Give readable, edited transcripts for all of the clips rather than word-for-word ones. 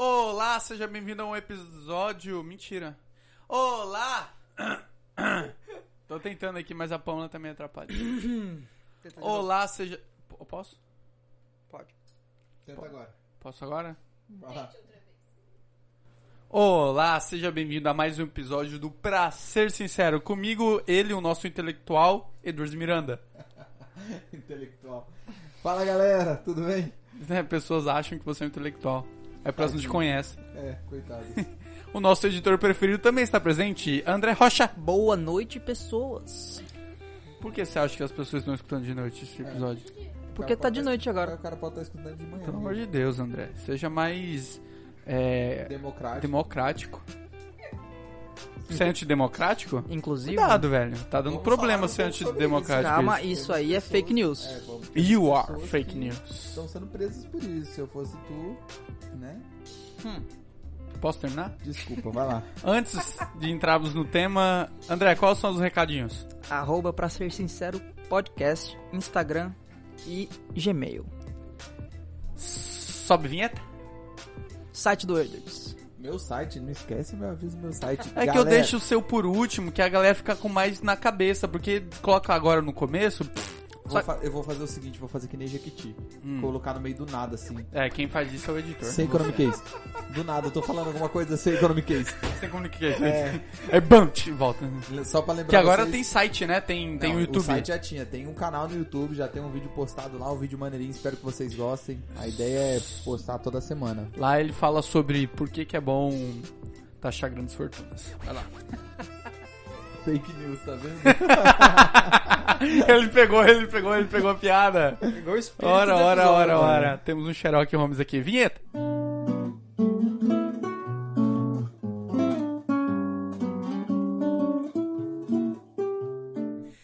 Olá, seja bem-vindo a um episódio... Mentira. Olá! Tô tentando aqui, mas a Pamela também atrapalha. Olá, seja... Eu posso? Pode. Tenta agora. Posso agora? Vai lá. Olá, seja bem-vindo a mais um episódio do Pra Ser Sincero. Comigo, ele, o nosso intelectual, Eduardo Miranda. Intelectual. Fala, galera, tudo bem? Pessoas acham que você é um intelectual. É pra não te conhece. Coitado. O nosso editor preferido também está presente, André Rocha. Boa noite, pessoas. Por que você acha que as pessoas estão escutando de noite esse episódio? Porque tá de noite agora. O cara pode estar escutando de manhã. Pelo amor de Deus, André. Seja mais democrático. Você é antidemocrático? Inclusive. Cuidado, velho. Tá dando Vamos problema falar ser um pouco sobre antidemocrático. Calma, isso. isso aí é fake news. You are fake news. Estão sendo presos por isso. Se eu fosse tu, né? Posso terminar? Desculpa, vai lá. Antes de entrarmos no tema, André, quais são os recadinhos? @ Pra Ser Sincero Podcast, Instagram e Gmail. Sobe vinheta? Site do Edwards. Meu site, não esquece meu aviso, meu site. É que eu deixo o seu por último, que a galera fica com mais na cabeça, porque coloca agora no começo. Eu vou fazer o seguinte, vou fazer que nem Jequiti. Colocar no meio do nada, assim. Quem faz isso é o editor. Sem economic case. Do nada, eu tô falando alguma coisa sem economic case. Sem comunicação. É bunch, volta. Só pra lembrar Que agora vocês... tem site, né? Tem Não, o YouTube. O site já tinha, tem um canal no YouTube, já tem um vídeo postado lá, um vídeo maneirinho, espero que vocês gostem. A ideia é postar toda semana. Lá ele fala sobre por que é bom taxar grandes fortunas. Vai lá. Fake news, tá vendo? ele pegou a piada. Pegou o espírito Ora. Temos um Sherlock Holmes aqui. Vinheta.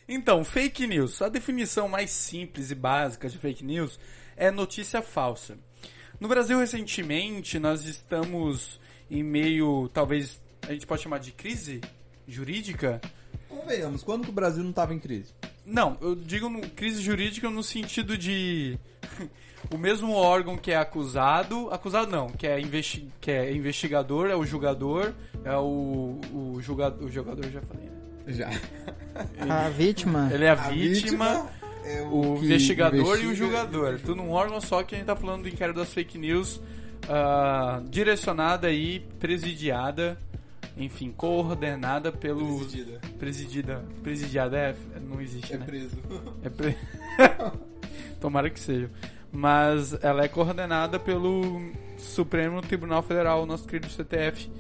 Então, fake news. A definição mais simples e básica de fake news é notícia falsa. No Brasil, recentemente, nós estamos em meio, talvez, a gente pode chamar de crise jurídica. Convenhamos, quando que o Brasil não tava em crise? Não, eu digo crise jurídica no sentido de o mesmo órgão que é acusado não, que é investigador, é o julgador, é o jogador, já falei, né? Já. A vítima. Ele é a vítima, é o investigador e o julgador. Tudo num órgão só, que a gente tá falando do inquérito das fake news, direcionada e presidiada, enfim, coordenada pelo... Presidiada, não existe, né? Preso. Tomara que seja. Mas ela é coordenada pelo Supremo Tribunal Federal, nosso querido CTF,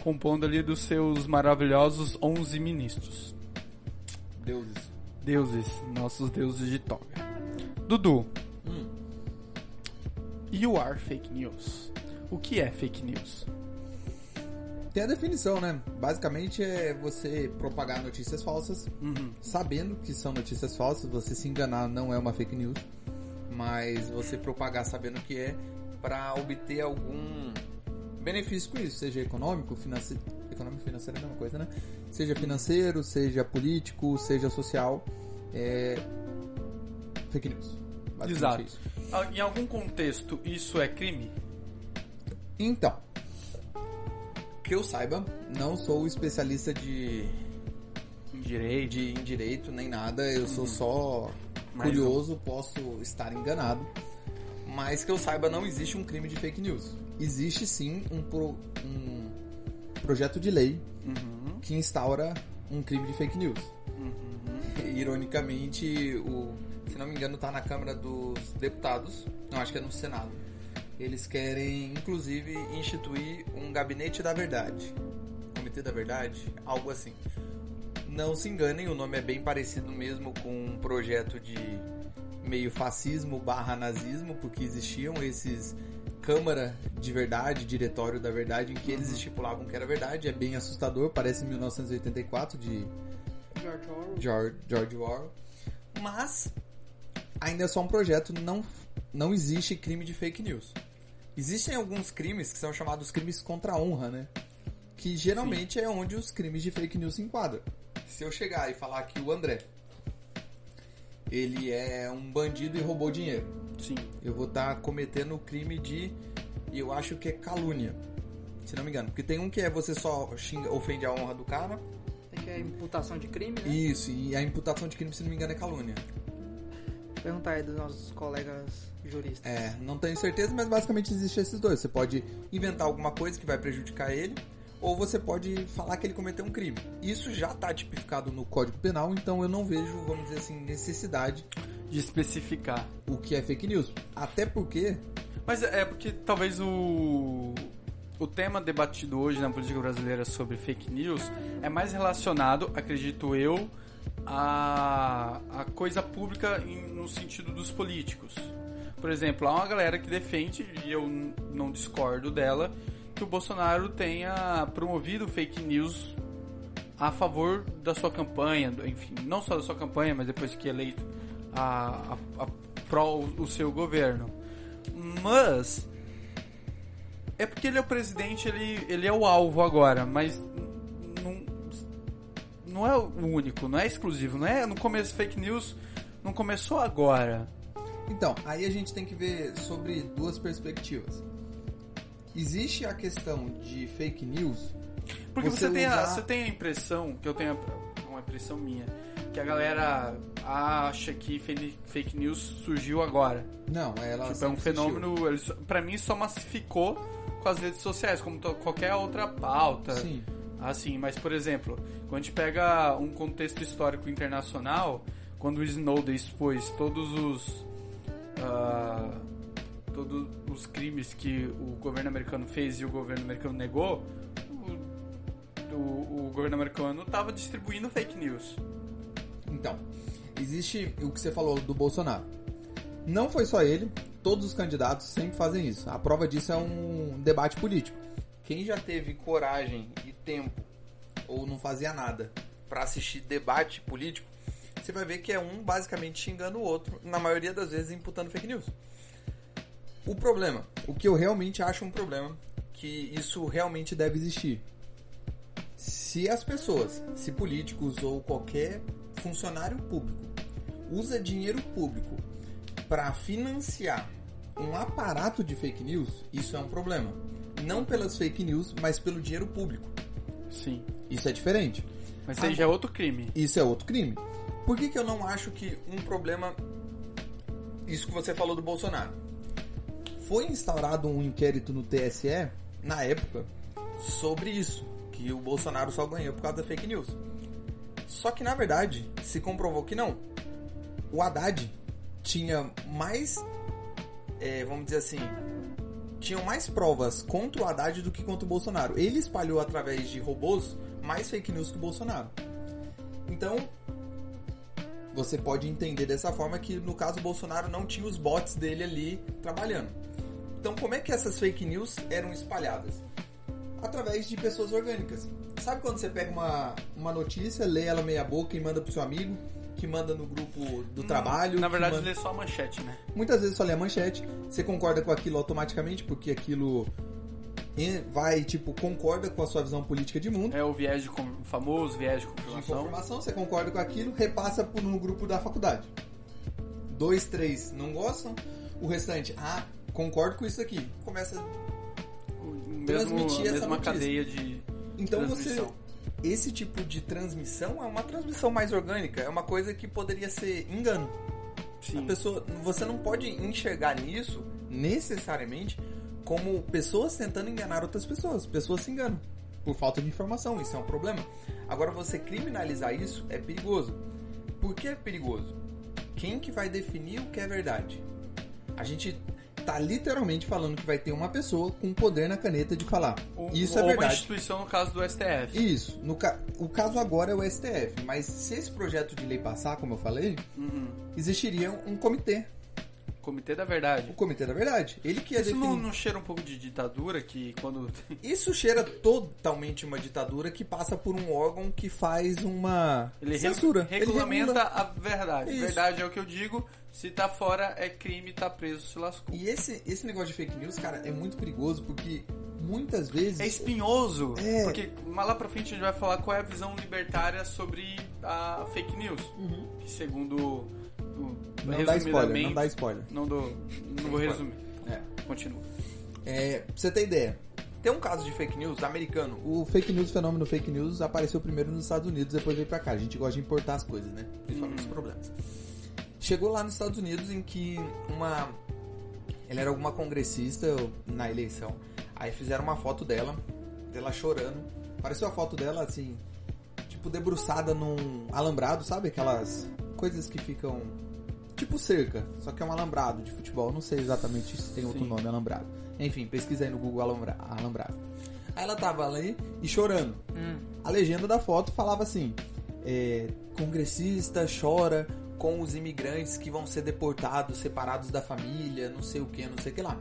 compondo ali dos seus maravilhosos 11 ministros. Deuses, nossos deuses de toga. Dudu, you are fake news. O que é fake news? Tem a definição, né? Basicamente é você propagar notícias falsas, sabendo que são notícias falsas, você se enganar não é uma fake news, mas você propagar sabendo que é, para obter algum benefício com isso, seja econômico, financeiro é a mesma coisa, né? Seja financeiro, seja político, seja social, fake news. Exato. Isso. Em algum contexto isso é crime? Então, que eu saiba, não sou especialista em direito nem nada, eu sou só curioso, posso estar enganado, mas que eu saiba não existe um crime de fake news. Existe sim um projeto de lei que instaura um crime de fake news. Ironicamente, se não me engano, está na Câmara dos Deputados, não, acho que é no Senado. Eles querem, inclusive, instituir um gabinete da verdade. Comitê da verdade? Algo assim. Não se enganem, o nome é bem parecido mesmo com um projeto de meio fascismo / nazismo, porque existiam esses Câmara de Verdade, Diretório da Verdade, em que eles estipulavam que era verdade. É bem assustador, parece 1984 de George Orwell. Mas ainda é só um projeto, não existe crime de fake news. Existem alguns crimes que são chamados crimes contra a honra, né? Que geralmente é onde os crimes de fake news se enquadram. Se eu chegar e falar que o André, ele é um bandido e roubou dinheiro, Sim. eu vou estar cometendo o crime de e eu acho que é calúnia, se não me engano. Porque tem um que é você só ofende a honra do cara. Tem que é imputação de crime, né? Isso, e a imputação de crime, se não me engano, é calúnia. Vou perguntar aí dos nossos colegas juristas. Não tenho certeza, mas basicamente existe esses dois. Você pode inventar alguma coisa que vai prejudicar ele, ou você pode falar que ele cometeu um crime. Isso já está tipificado no Código Penal, então eu não vejo, vamos dizer assim, necessidade de especificar o que é fake news. Até porque... Mas é porque talvez o tema debatido hoje na política brasileira sobre fake news é mais relacionado, acredito eu, a coisa pública no sentido dos políticos. Por exemplo, há uma galera que defende, e eu não discordo dela, que o Bolsonaro tenha promovido fake news a favor da sua campanha, enfim, não só da sua campanha, mas depois que eleito a pró o seu governo. Mas é porque ele é o presidente, ele é o alvo agora, mas não é o único, não é exclusivo, não é no começo fake news, não começou agora. Então, aí a gente tem que ver sobre duas perspectivas. Existe a questão de fake news. Porque você tem a impressão, que eu tenho uma impressão minha, que a galera acha que fake news surgiu agora. Não, ela tipo, é um fenômeno, pra mim só massificou com as redes sociais, como qualquer outra pauta. Sim. Assim, mas por exemplo, quando a gente pega um contexto histórico internacional, quando o Snowden expôs todos os crimes que o governo americano fez e o governo americano negou, o governo americano estava distribuindo fake news. Então, existe o que você falou do Bolsonaro. Não foi só ele, todos os candidatos sempre fazem isso. A prova disso é um debate político. Quem já teve coragem e tempo, ou não fazia nada, para assistir debate político, você vai ver que é um basicamente xingando o outro, na maioria das vezes imputando fake news. O problema, o que eu realmente acho um problema, que isso realmente deve existir. Se as pessoas, se políticos ou qualquer funcionário público usa dinheiro público para financiar um aparato de fake news, isso é um problema. Não pelas fake news, mas pelo dinheiro público. Sim. Isso é diferente. Mas isso já é outro crime. Isso é outro crime. Por que eu não acho que um problema... Isso que você falou do Bolsonaro. Foi instaurado um inquérito no TSE, na época, sobre isso. Que o Bolsonaro só ganhou por causa da fake news. Só que, na verdade, se comprovou que não. O Haddad tinha mais... vamos dizer assim... Tinham mais provas contra o Haddad do que contra o Bolsonaro. Ele espalhou através de robôs mais fake news que o Bolsonaro. Então, você pode entender dessa forma que, no caso, o Bolsonaro não tinha os bots dele ali trabalhando. Então, como é que essas fake news eram espalhadas? Através de pessoas orgânicas. Sabe quando você pega uma notícia, lê ela meia boca e manda pro seu amigo, que manda no grupo do trabalho? Na verdade, lê só a manchete, né? Muitas vezes só lê a manchete. Você concorda com aquilo automaticamente, porque aquilo vai, concorda com a sua visão política de mundo. É o famoso viés de confirmação. Você concorda com aquilo, repassa no grupo da faculdade. 2, 3 não gostam, o restante, concordo com isso aqui. Começa a transmitir essa mesma notícia. Cadeia de então transmissão. Esse tipo de transmissão é uma transmissão mais orgânica, é uma coisa que poderia ser engano. Sim. Você não pode enxergar nisso necessariamente como pessoas tentando enganar outras pessoas. Pessoas se enganam por falta de informação, isso é um problema. Agora, você criminalizar isso é perigoso. Por que é perigoso? Quem que vai definir o que é verdade? A gente tá literalmente falando que vai ter uma pessoa com poder na caneta de falar. Isso é verdade. Ou uma instituição, no caso do STF. Isso. O caso agora é o STF. Mas se esse projeto de lei passar, como eu falei, existiria um comitê. Comitê da Verdade. O Comitê da Verdade. Ele que ia Isso definir. não cheira um pouco de ditadura que quando... Isso cheira totalmente uma ditadura que passa por um órgão que faz uma censura. Regulamenta a verdade. Isso. Verdade é o que eu digo. Se tá fora é crime, tá preso, se lascou. E esse negócio de fake news, cara, é muito perigoso porque muitas vezes... É espinhoso. Porque lá pra frente a gente vai falar qual é a visão libertária sobre a fake news. Que segundo... Não dá spoiler. Não vou resumir. Continua. Pra você ter ideia, tem um caso de fake news americano. O fake news, o fenômeno fake news, apareceu primeiro nos Estados Unidos, depois veio pra cá. A gente gosta de importar as coisas, né? Principalmente os problemas. Chegou lá nos Estados Unidos em que ela era alguma congressista na eleição. Aí fizeram uma foto dela chorando. Pareceu a foto dela, assim, tipo, debruçada num alambrado, sabe? Aquelas coisas que ficam tipo cerca, só que é um alambrado de futebol. Não sei exatamente se tem outro nome, alambrado. Enfim, pesquisa aí no Google alambrado. Aí ela tava ali e chorando. A legenda da foto falava assim: congressista chora com os imigrantes que vão ser deportados, separados da família, não sei o que, não sei o que lá.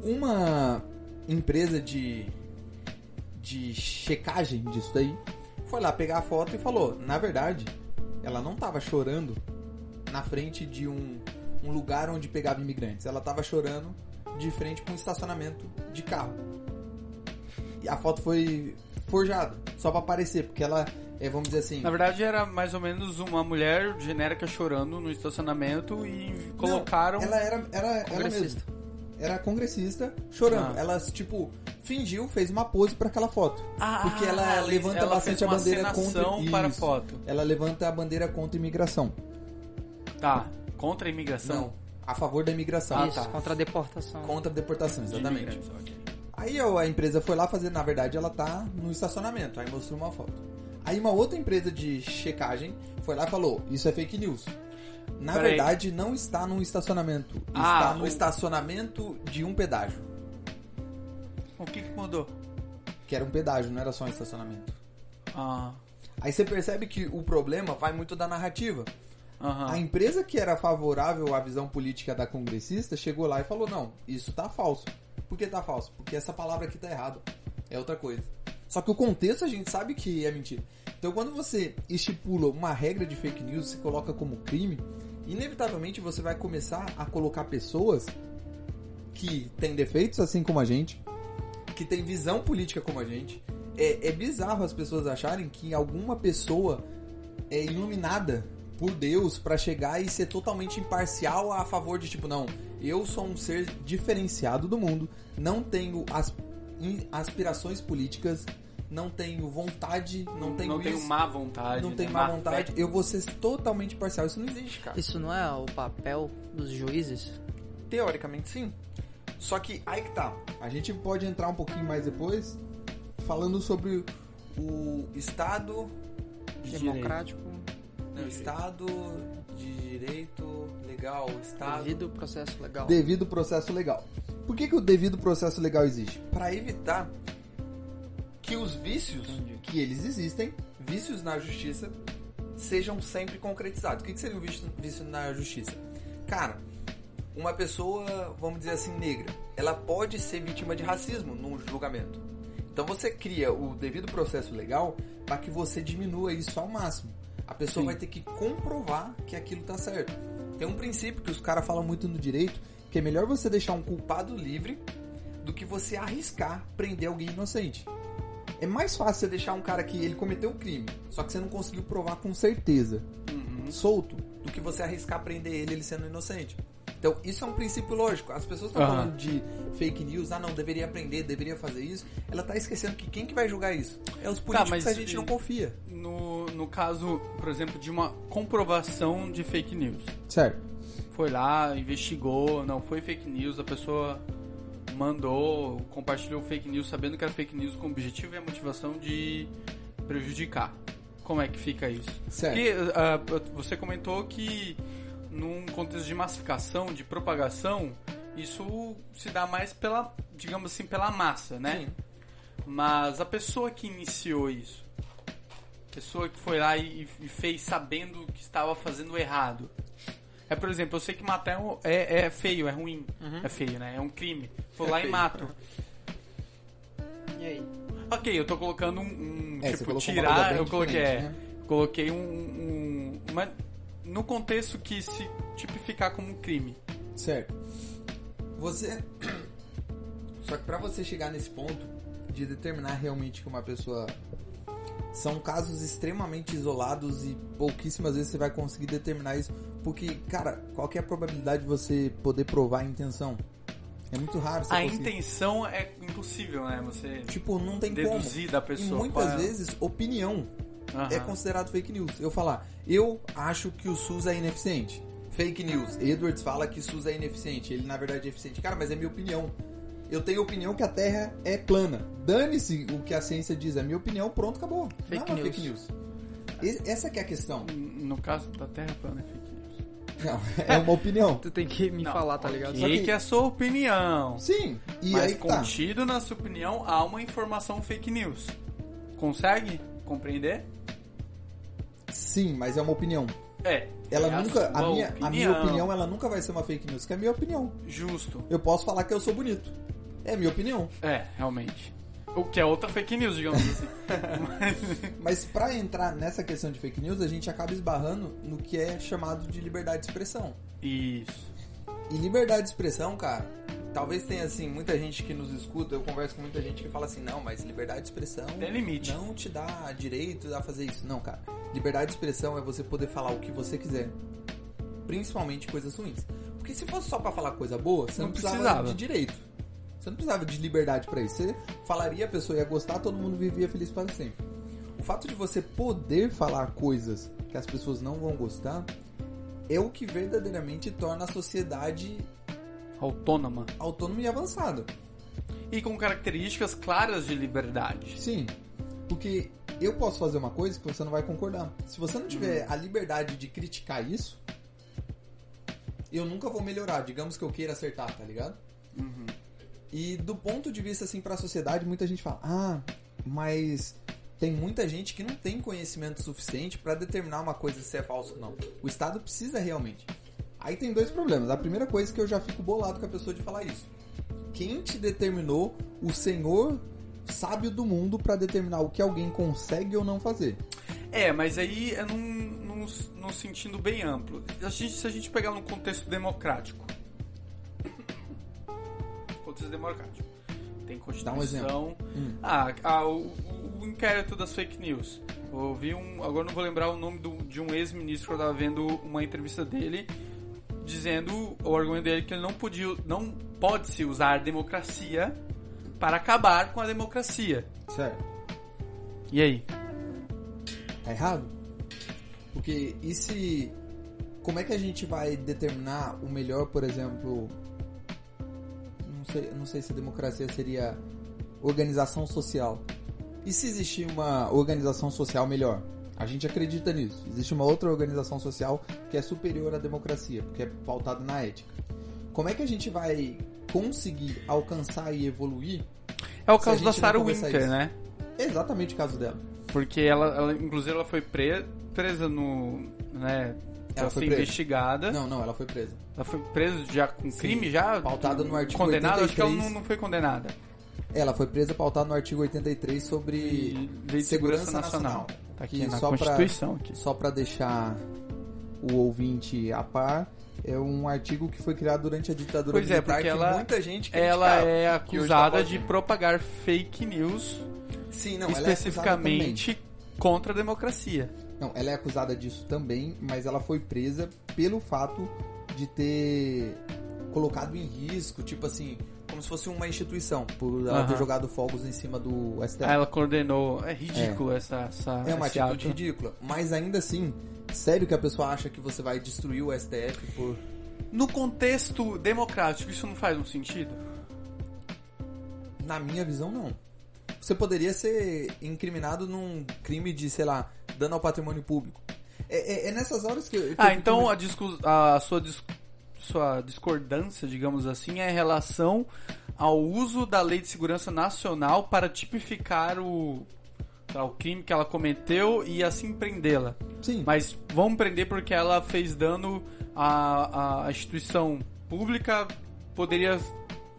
Uma empresa de checagem disso daí foi lá pegar a foto e falou: na verdade, ela não tava chorando na frente de um lugar onde pegava imigrantes. Ela tava chorando de frente para um estacionamento de carro. E a foto foi forjada, só para aparecer, porque ela, vamos dizer assim... Na verdade, era mais ou menos uma mulher genérica chorando no estacionamento e colocaram... Não, ela era mesmo. Era congressista chorando. Ela, tipo, fingiu, fez uma pose para aquela foto. Porque ela levanta bastante a bandeira contra... para a foto. Ela levanta a bandeira contra a imigração. Tá, contra a imigração? Não, a favor da imigração. Isso, contra a deportação. Contra a deportação, exatamente. Okay. Aí a empresa foi lá fazer, na verdade ela tá no estacionamento, aí mostrou uma foto. Aí uma outra empresa de checagem foi lá e falou: isso é fake news. Na verdade, não está num estacionamento, está no estacionamento de um pedágio. O que mudou? Que era um pedágio, não era só um estacionamento. Aí você percebe que o problema vai muito da narrativa. A empresa que era favorável à visão política da congressista chegou lá e falou: não, isso tá falso. Por que tá falso? Porque essa palavra aqui tá errada. É outra coisa. Só que o contexto a gente sabe que é mentira. Então quando você estipula uma regra de fake news, você coloca como crime, inevitavelmente você vai começar a colocar pessoas que têm defeitos assim como a gente, que têm visão política como a gente. É bizarro as pessoas acharem que alguma pessoa é iluminada por Deus pra chegar e ser totalmente imparcial a favor de tipo, não, eu sou um ser diferenciado do mundo, não tenho aspirações políticas, não tenho vontade, não tenho má vontade, não tenho má vontade, eu vou ser totalmente imparcial. Isso não existe, cara. Isso não é o papel dos juízes? Teoricamente sim. Só que aí que tá. A gente pode entrar um pouquinho mais depois falando sobre o Estado democrático. Não, Estado de direito legal, Estado... Devido processo legal. Devido processo legal. Por que o devido processo legal existe? Para evitar que os vícios que eles existem, vícios na justiça, sejam sempre concretizados. O que seria um vício na justiça? Cara, uma pessoa, vamos dizer assim, negra, ela pode ser vítima de racismo num julgamento. Então você cria o devido processo legal para que você diminua isso ao máximo. A pessoa vai ter que comprovar que aquilo tá certo. Tem um princípio que os caras falam muito no direito, que é melhor você deixar um culpado livre do que você arriscar prender alguém inocente. É mais fácil você deixar um cara que ele cometeu um crime, só que você não conseguiu provar com certeza, solto, do que você arriscar prender ele sendo inocente. Então, isso é um princípio lógico. As pessoas estão falando de fake news, não, deveria prender, deveria fazer isso. Ela tá esquecendo que quem que vai julgar isso? É os políticos que a gente não confia. No caso, por exemplo, de uma comprovação de fake news. Certo. Foi lá, investigou, não foi fake news, a pessoa mandou, compartilhou fake news sabendo que era fake news com o objetivo e a motivação de prejudicar. Como é que fica isso? Certo. Porque você comentou que num contexto de massificação, de propagação, isso se dá mais pela, digamos assim, pela massa, né? Sim. Mas a pessoa que iniciou isso, a pessoa que foi lá e fez sabendo que estava fazendo errado. Por exemplo, eu sei que matar é feio, é ruim. É feio, né? É um crime. Foi lá feio. E mato. E aí? Ok, eu tô colocando tipo, tirar, eu coloquei, né? Coloquei mas no contexto que se tipificar como um crime. Certo. Só que pra você chegar nesse ponto de determinar realmente que uma pessoa... São casos extremamente isolados e pouquíssimas vezes você vai conseguir determinar isso. Porque, cara, qual que é a probabilidade de você poder provar a intenção? É muito raro você A conseguir. intenção é impossível, né? Você Tipo, não tem deduzir como. da pessoa. E muitas vezes, opinião é considerado fake news. Eu falar, eu acho que o SUS é ineficiente. Fake news. Edwards fala que o SUS é ineficiente. Ele, na verdade, é eficiente. Cara, mas é minha opinião. Eu tenho opinião que a Terra é plana. Dane-se o que a ciência diz. É minha opinião, pronto, acabou. Fake não é uma news. fake news. Essa que é a questão. No caso da Terra plana é fake news. Não, é uma opinião. Tu tem que me falar, tá ligado? Ok, que é a sua opinião. Sim. E Mas aí que tá. contido na sua opinião há uma informação fake news. Consegue compreender? Sim, mas é uma opinião. É. Ela é nunca. sua A minha opinião, ela nunca vai ser uma fake news, que é a minha opinião. Justo. Eu posso falar que eu sou bonito. É a minha opinião. É, realmente. O que é outra fake news, digamos assim. Mas pra entrar nessa questão de fake news, a gente acaba esbarrando no que é chamado de liberdade de expressão. Isso. E liberdade de expressão, cara, talvez tenha, assim, muita gente que nos escuta, eu converso com muita gente que fala assim, não, mas liberdade de expressão Tem limite. não te dá direito a fazer isso. Não, cara. Liberdade de expressão é você poder falar o que você quiser. Principalmente coisas ruins. Porque se fosse só pra falar coisa boa, você não precisava de direito. Você não precisava de liberdade pra isso. Você falaria, a pessoa ia gostar, todo mundo vivia feliz para sempre. O fato de você poder falar coisas que as pessoas não vão gostar é o que verdadeiramente torna a sociedade Autônoma. autônoma e avançada. E com características claras de liberdade. Sim, porque eu posso fazer uma coisa que você não vai concordar. Se você não tiver a liberdade de criticar isso, eu nunca vou melhorar. Digamos que eu queira acertar, tá ligado? Uhum. E do ponto de vista, assim, pra sociedade, muita gente fala, mas tem muita gente que não tem conhecimento suficiente pra determinar uma coisa se é falsa ou não. O Estado precisa realmente. Aí tem dois problemas. A primeira coisa é que eu já fico bolado com a pessoa de falar isso. Quem te determinou o senhor sábio do mundo pra determinar o que alguém consegue ou não fazer? É, mas aí é num sentido bem amplo. Se a gente pegar num contexto democrático. Contexto democrático. Tem Dá um Constituição. exemplo. O inquérito das fake news. Eu ouvi agora não vou lembrar o nome de um ex-ministro que eu tava vendo uma entrevista dele dizendo o argumento dele que ele não pode se usar a democracia para acabar com a democracia. Certo. E aí? Tá errado? Porque e se... Como é que a gente vai determinar o melhor, por exemplo... Não sei se a democracia seria organização social. E se existir uma organização social melhor? A gente acredita nisso. Existe uma outra organização social que é superior à democracia, porque é pautada na ética. Como é que a gente vai conseguir alcançar e evoluir? É o caso da Sarah Winter, né? É exatamente o caso dela. Porque ela inclusive, ela foi presa no... né? Ela foi investigada. Não, ela foi presa. Ela foi presa já com crime, já? Pautada no artigo condenada? 83. Acho que ela não foi condenada. Ela foi presa pautada no artigo 83 sobre Lei de Segurança Nacional. Tá aqui que na só Constituição. Só para deixar o ouvinte a par, é um artigo que foi criado durante a ditadura Pois é, militar, porque que muita gente criticava, ela é que hoje tá acusada de podendo. propagar fake news, Sim, não, especificamente contra a democracia. Não, ela é acusada disso também, mas ela foi presa pelo fato de ter colocado em risco, tipo assim, como se fosse uma instituição, por ela ter jogado fogos em cima do STF. Ela coordenou. É ridículo essa É uma esse atitude ato. ridícula, mas ainda assim, sério que a pessoa acha que você vai destruir o STF por... No contexto democrático, isso não faz um sentido? Na minha visão, não. Você poderia ser incriminado num crime de, sei lá, dano ao patrimônio público. É nessas horas que eu Então a sua discordância, digamos assim, é em relação ao uso da Lei de Segurança Nacional para tipificar o crime que ela cometeu e assim prendê-la. Sim. Mas vamos prender porque ela fez dano à instituição pública, poderia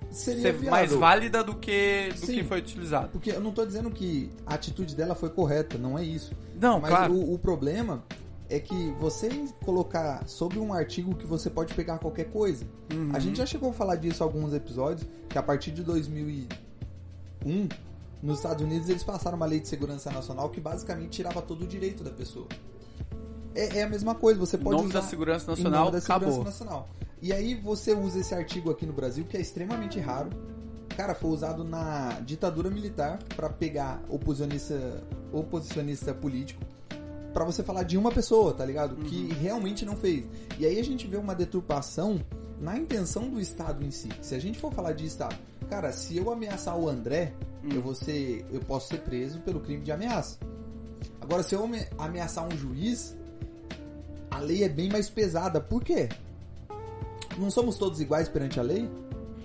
Seria ser viável. mais válida do que Sim. foi utilizado. Porque eu não tô dizendo que a atitude dela foi correta, não é isso. Não, Mas claro. o problema é que você colocar sobre um artigo que você pode pegar qualquer coisa. Uhum. A gente já chegou a falar disso em alguns episódios, que a partir de 2001, nos Estados Unidos eles passaram uma lei de segurança nacional que basicamente tirava todo o direito da pessoa. É a mesma coisa, você pode Em nome usar... da segurança Em nacional, nome da segurança acabou. nacional. E aí você usa esse artigo aqui no Brasil, que é extremamente raro. Cara, foi usado na ditadura militar pra pegar oposicionista político, pra você falar de uma pessoa, tá ligado? Que realmente não fez. E aí a gente vê uma deturpação na intenção do Estado em si. Se a gente for falar de Estado, cara, se eu ameaçar o André, eu posso ser preso pelo crime de ameaça. Agora, se eu ameaçar um juiz, a lei é bem mais pesada. Por quê? Não somos todos iguais perante a lei?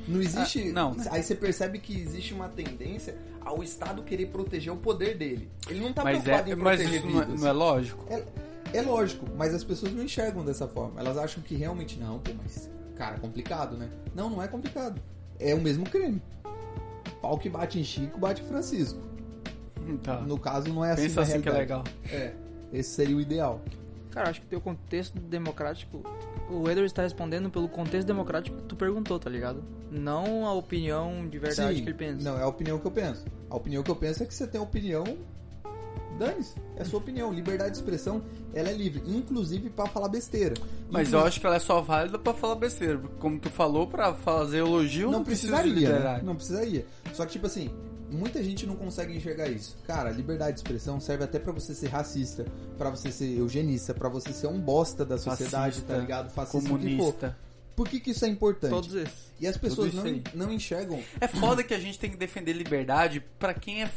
Não existe... não. Aí você percebe que existe uma tendência ao Estado querer proteger o poder dele. Ele não tá preocupado em mas proteger isso vidas. não é lógico? É lógico, mas as pessoas não enxergam dessa forma. Elas acham que realmente não, pô, mas, cara, é complicado, né? Não, não é complicado. É o mesmo crime. Pau que bate em Chico, bate em Francisco. Tá. No caso, não é assim. Pensa na assim que é realidade. legal. É, esse seria o ideal. Cara, acho que tem o contexto democrático. O Edward está respondendo pelo contexto democrático que tu perguntou, tá ligado? Não a opinião de verdade Sim, que ele pensa. não, é a opinião que eu penso. A opinião que eu penso é que você tem opinião, dane-se. É a sua opinião. Liberdade de expressão, ela é livre. Inclusive pra falar besteira. Mas eu acho que ela é só válida pra falar besteira. Como tu falou, pra fazer elogio não precisa de precisaria, né? liberdade. Não precisaria. Só que, tipo assim, muita gente não consegue enxergar isso. Cara, liberdade de expressão serve até pra você ser racista, pra você ser eugenista, pra você ser um bosta da sociedade, Fascista, tá ligado? Fascista, o que for. comunista. Por que isso é importante? Todos esses. E as pessoas Tudo isso não enxergam É foda que a gente tem que defender liberdade pra quem é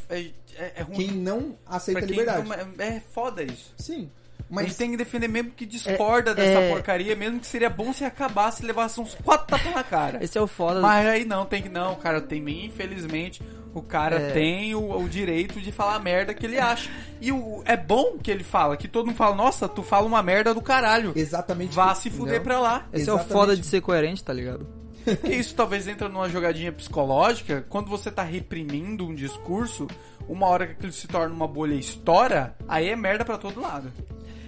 ruim. quem não aceita Pra a quem liberdade. não- é foda isso. Sim. A gente Mas tem que defender mesmo que discorda dessa porcaria, mesmo que seria bom se acabasse e levasse uns 4 tapas na cara. Esse é o foda. Mas aí não, tem que não, cara, infelizmente, o cara tem o direito de falar a merda que ele acha. E é bom que ele fala, que todo mundo fala, nossa, tu fala uma merda do caralho. exatamente. Vá se fuder Não. pra lá. Esse é o exatamente. foda de ser coerente, tá ligado? Porque isso talvez entra numa jogadinha psicológica, quando você tá reprimindo um discurso, uma hora que aquilo se torna uma bolha e estoura, aí é merda pra todo lado.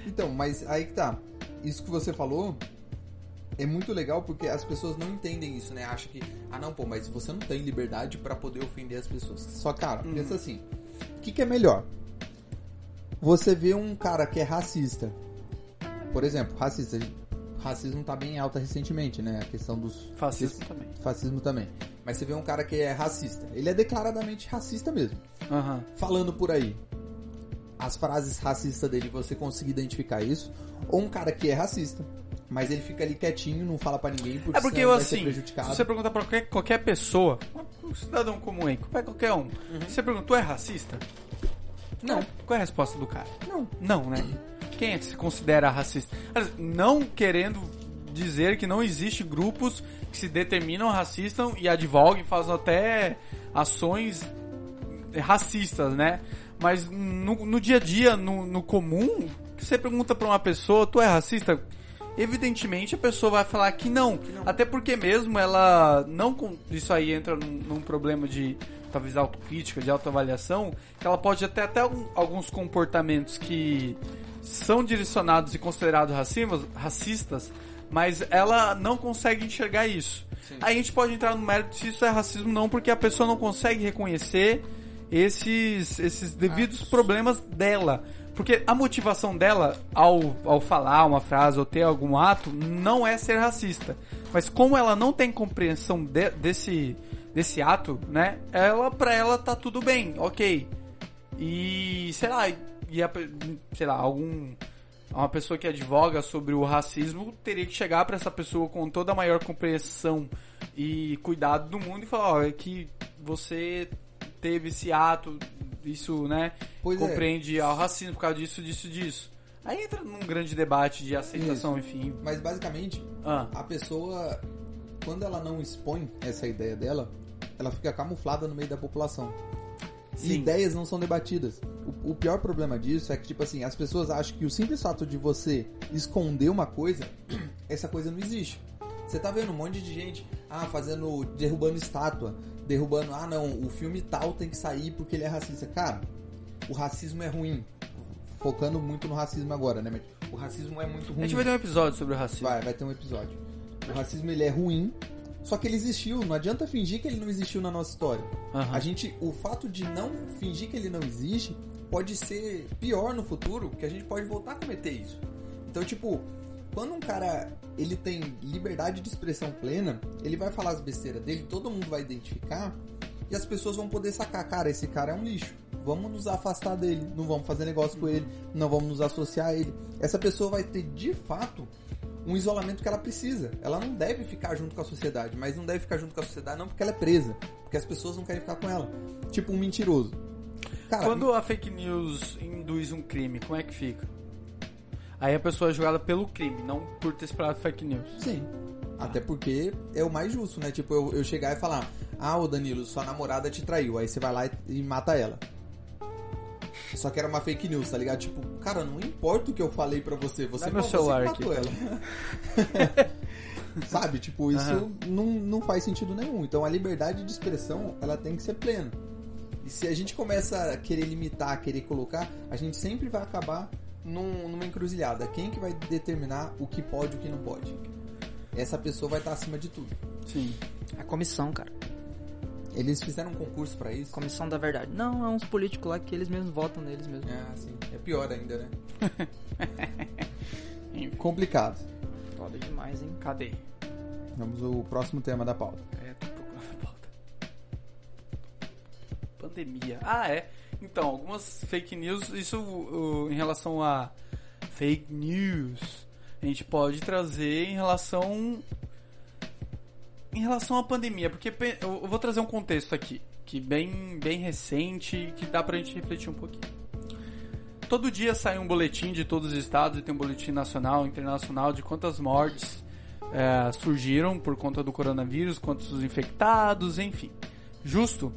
Então, mas aí que tá. Isso que você falou é muito legal porque as pessoas não entendem isso, né? Acham que, não, pô, mas você não tem liberdade pra poder ofender as pessoas. Só, cara, pensa assim. O que é melhor? Você vê um cara que é racista. Por exemplo, racista. Racismo tá bem alta recentemente, né? A questão dos... Fascismo também. Fascismo também. Mas você vê um cara que é racista. Ele é declaradamente racista mesmo. Aham. Falando por aí. As frases racistas dele, você conseguir identificar isso. Ou um cara que é racista, mas ele fica ali quietinho, não fala pra ninguém, porque, É porque senão eu, vai ser assim, prejudicado. se você perguntar pra qualquer pessoa, um cidadão comum aí, qualquer um, se você pergunta, tu é racista? Não. Qual é a resposta do cara? Não. Não, né? Quem é que se considera racista? Não querendo dizer que não existe grupos que se determinam racistas e advogam, fazem até ações racistas, né? Mas no dia a dia, no comum, que você pergunta pra uma pessoa, tu é racista? Evidentemente a pessoa vai falar que não. Até porque mesmo ela não... Isso aí entra num problema de talvez autocrítica, de autoavaliação, que ela pode até alguns comportamentos que são direcionados e considerados racistas, mas ela não consegue enxergar isso. Sim. Aí a gente pode entrar no mérito se isso é racismo não, porque a pessoa não consegue reconhecer esses devidos problemas dela. Porque a motivação dela, ao falar uma frase ou ter algum ato, não é ser racista. Mas como ela não tem compreensão desse ato, né? Pra ela tá tudo bem, ok. E, sei lá, uma pessoa que advoga sobre o racismo teria que chegar pra essa pessoa com toda a maior compreensão e cuidado do mundo e falar, ó, é que você teve esse ato, isso, né, Pois compreende ao racismo por causa disso. Aí entra num grande debate de aceitação, Isso. enfim. Mas basicamente, a pessoa, quando ela não expõe essa ideia dela, ela fica camuflada no meio da população. E Sim. ideias não são debatidas. O pior problema disso é que, tipo assim, as pessoas acham que o simples fato de você esconder uma coisa, essa coisa não existe. Você tá vendo um monte de gente, derrubando estátua, não, o filme tal tem que sair porque ele é racista. Cara, o racismo é ruim. Focando muito no racismo agora, né? Mas o racismo é muito ruim. A gente vai ter um episódio sobre o racismo. Vai ter um episódio. O racismo, ele é ruim, só que ele existiu. Não adianta fingir que ele não existiu na nossa história. Uhum. O fato de não fingir que ele não existe pode ser pior no futuro, que a gente pode voltar a cometer isso. Então, tipo, quando um cara ele tem liberdade de expressão plena, ele vai falar as besteiras dele, todo mundo vai identificar e as pessoas vão poder sacar, cara, esse cara é um lixo. Vamos nos afastar dele, não vamos fazer negócio com ele, não vamos nos associar a ele. Essa pessoa vai ter, de fato, um isolamento que ela precisa. Ela não deve ficar junto com a sociedade, mas não deve ficar junto com a sociedade não porque ela é presa, porque as pessoas não querem ficar com ela. Tipo um mentiroso. Cara, quando a fake news induz um crime, como é que fica? Aí a pessoa é julgada pelo crime, não por ter espalhado fake news. sim. Até porque é o mais justo, né? Tipo, eu chegar e falar, ô Danilo, sua namorada te traiu. Aí você vai lá e mata ela. Só que era uma fake news, tá ligado? Tipo, cara, não importa o que eu falei pra você, você meu celular você matou aqui, ela. Sabe? Tipo, isso não faz sentido nenhum. Então a liberdade de expressão, ela tem que ser plena. E se a gente começa a querer limitar, a querer colocar, a gente sempre vai acabar numa encruzilhada. Quem que vai determinar o que pode e o que não pode? Essa pessoa vai estar acima de tudo. Sim. A comissão, cara. Eles fizeram um concurso pra isso? Comissão da verdade. Não, é uns políticos lá que eles mesmos votam neles mesmos. É, sim. É pior ainda, né? Enfim. Complicado. Foda demais, hein? Cadê? Vamos ao próximo tema da pauta. Tô procurando a pauta. Pandemia. Ah, é. Então, algumas fake news, isso em relação a fake news, a gente pode trazer em relação à pandemia, porque eu vou trazer um contexto aqui, que bem recente, que dá pra gente refletir um pouquinho. Todo dia sai um boletim de todos os estados, e tem um boletim nacional, internacional, de quantas mortes surgiram por conta do coronavírus, quantos infectados, enfim. Justo?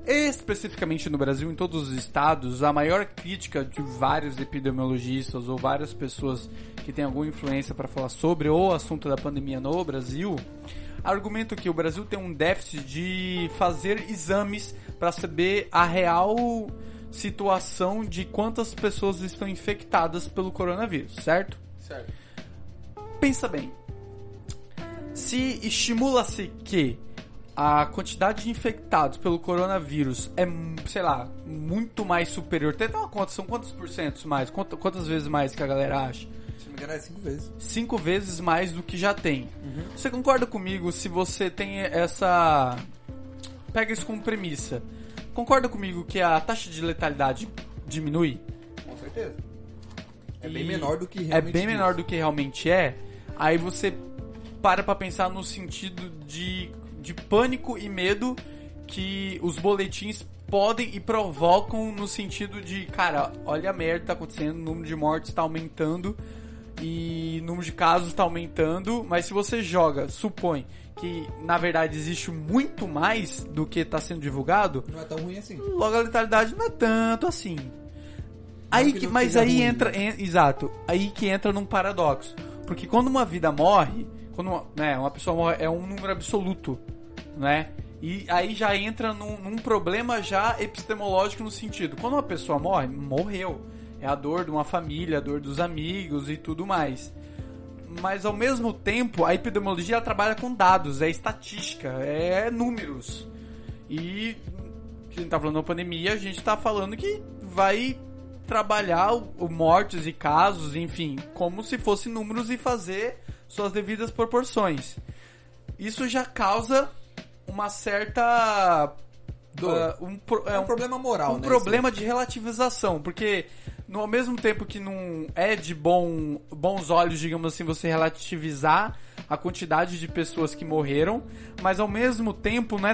Especificamente no Brasil, em todos os estados, a maior crítica de vários epidemiologistas ou várias pessoas que têm alguma influência para falar sobre o assunto da pandemia no Brasil, argumento que o Brasil tem um déficit de fazer exames para saber a real situação de quantas pessoas estão infectadas pelo coronavírus, certo? Certo. Pensa bem, se estimula-se que a quantidade de infectados pelo coronavírus é, sei lá, muito mais superior. Tem uma conta, são quantos porcentos mais? Quantas vezes mais que a galera acha? Se não me engano, é 5 vezes. 5 vezes mais do que já tem. Você concorda comigo se você tem essa... Pega isso como premissa. Concorda comigo que a taxa de letalidade diminui? Com certeza. É bem E menor do que realmente É bem menor do que realmente é. Aí você para pra pensar no sentido de pânico e medo que os boletins podem e provocam no sentido de, cara, olha a merda que tá acontecendo, o número de mortes tá aumentando e o número de casos tá aumentando, mas se você supõe que na verdade existe muito mais do que tá sendo divulgado, Não é tão ruim assim. logo a letalidade não é tanto assim. que não Mas seja aí ruim, entra, né? exato, aí que entra num paradoxo, porque quando uma vida morre, quando uma pessoa morre, é um número absoluto, né? E aí já entra num problema já epistemológico no sentido, quando uma pessoa morre, morreu, é a dor de uma família, a dor dos amigos e tudo mais. Mas ao mesmo tempo, a epidemiologia ela trabalha com dados, é estatística, é números. E a gente tá falando da pandemia, a gente tá falando que vai trabalhar o mortes e casos, enfim, como se fossem números e fazer suas devidas proporções. Isso já causa uma certa... É um problema moral, um né? problema de relativização, porque ao mesmo tempo que não é de bons olhos, digamos assim, você relativizar a quantidade de pessoas que morreram, mas ao mesmo tempo não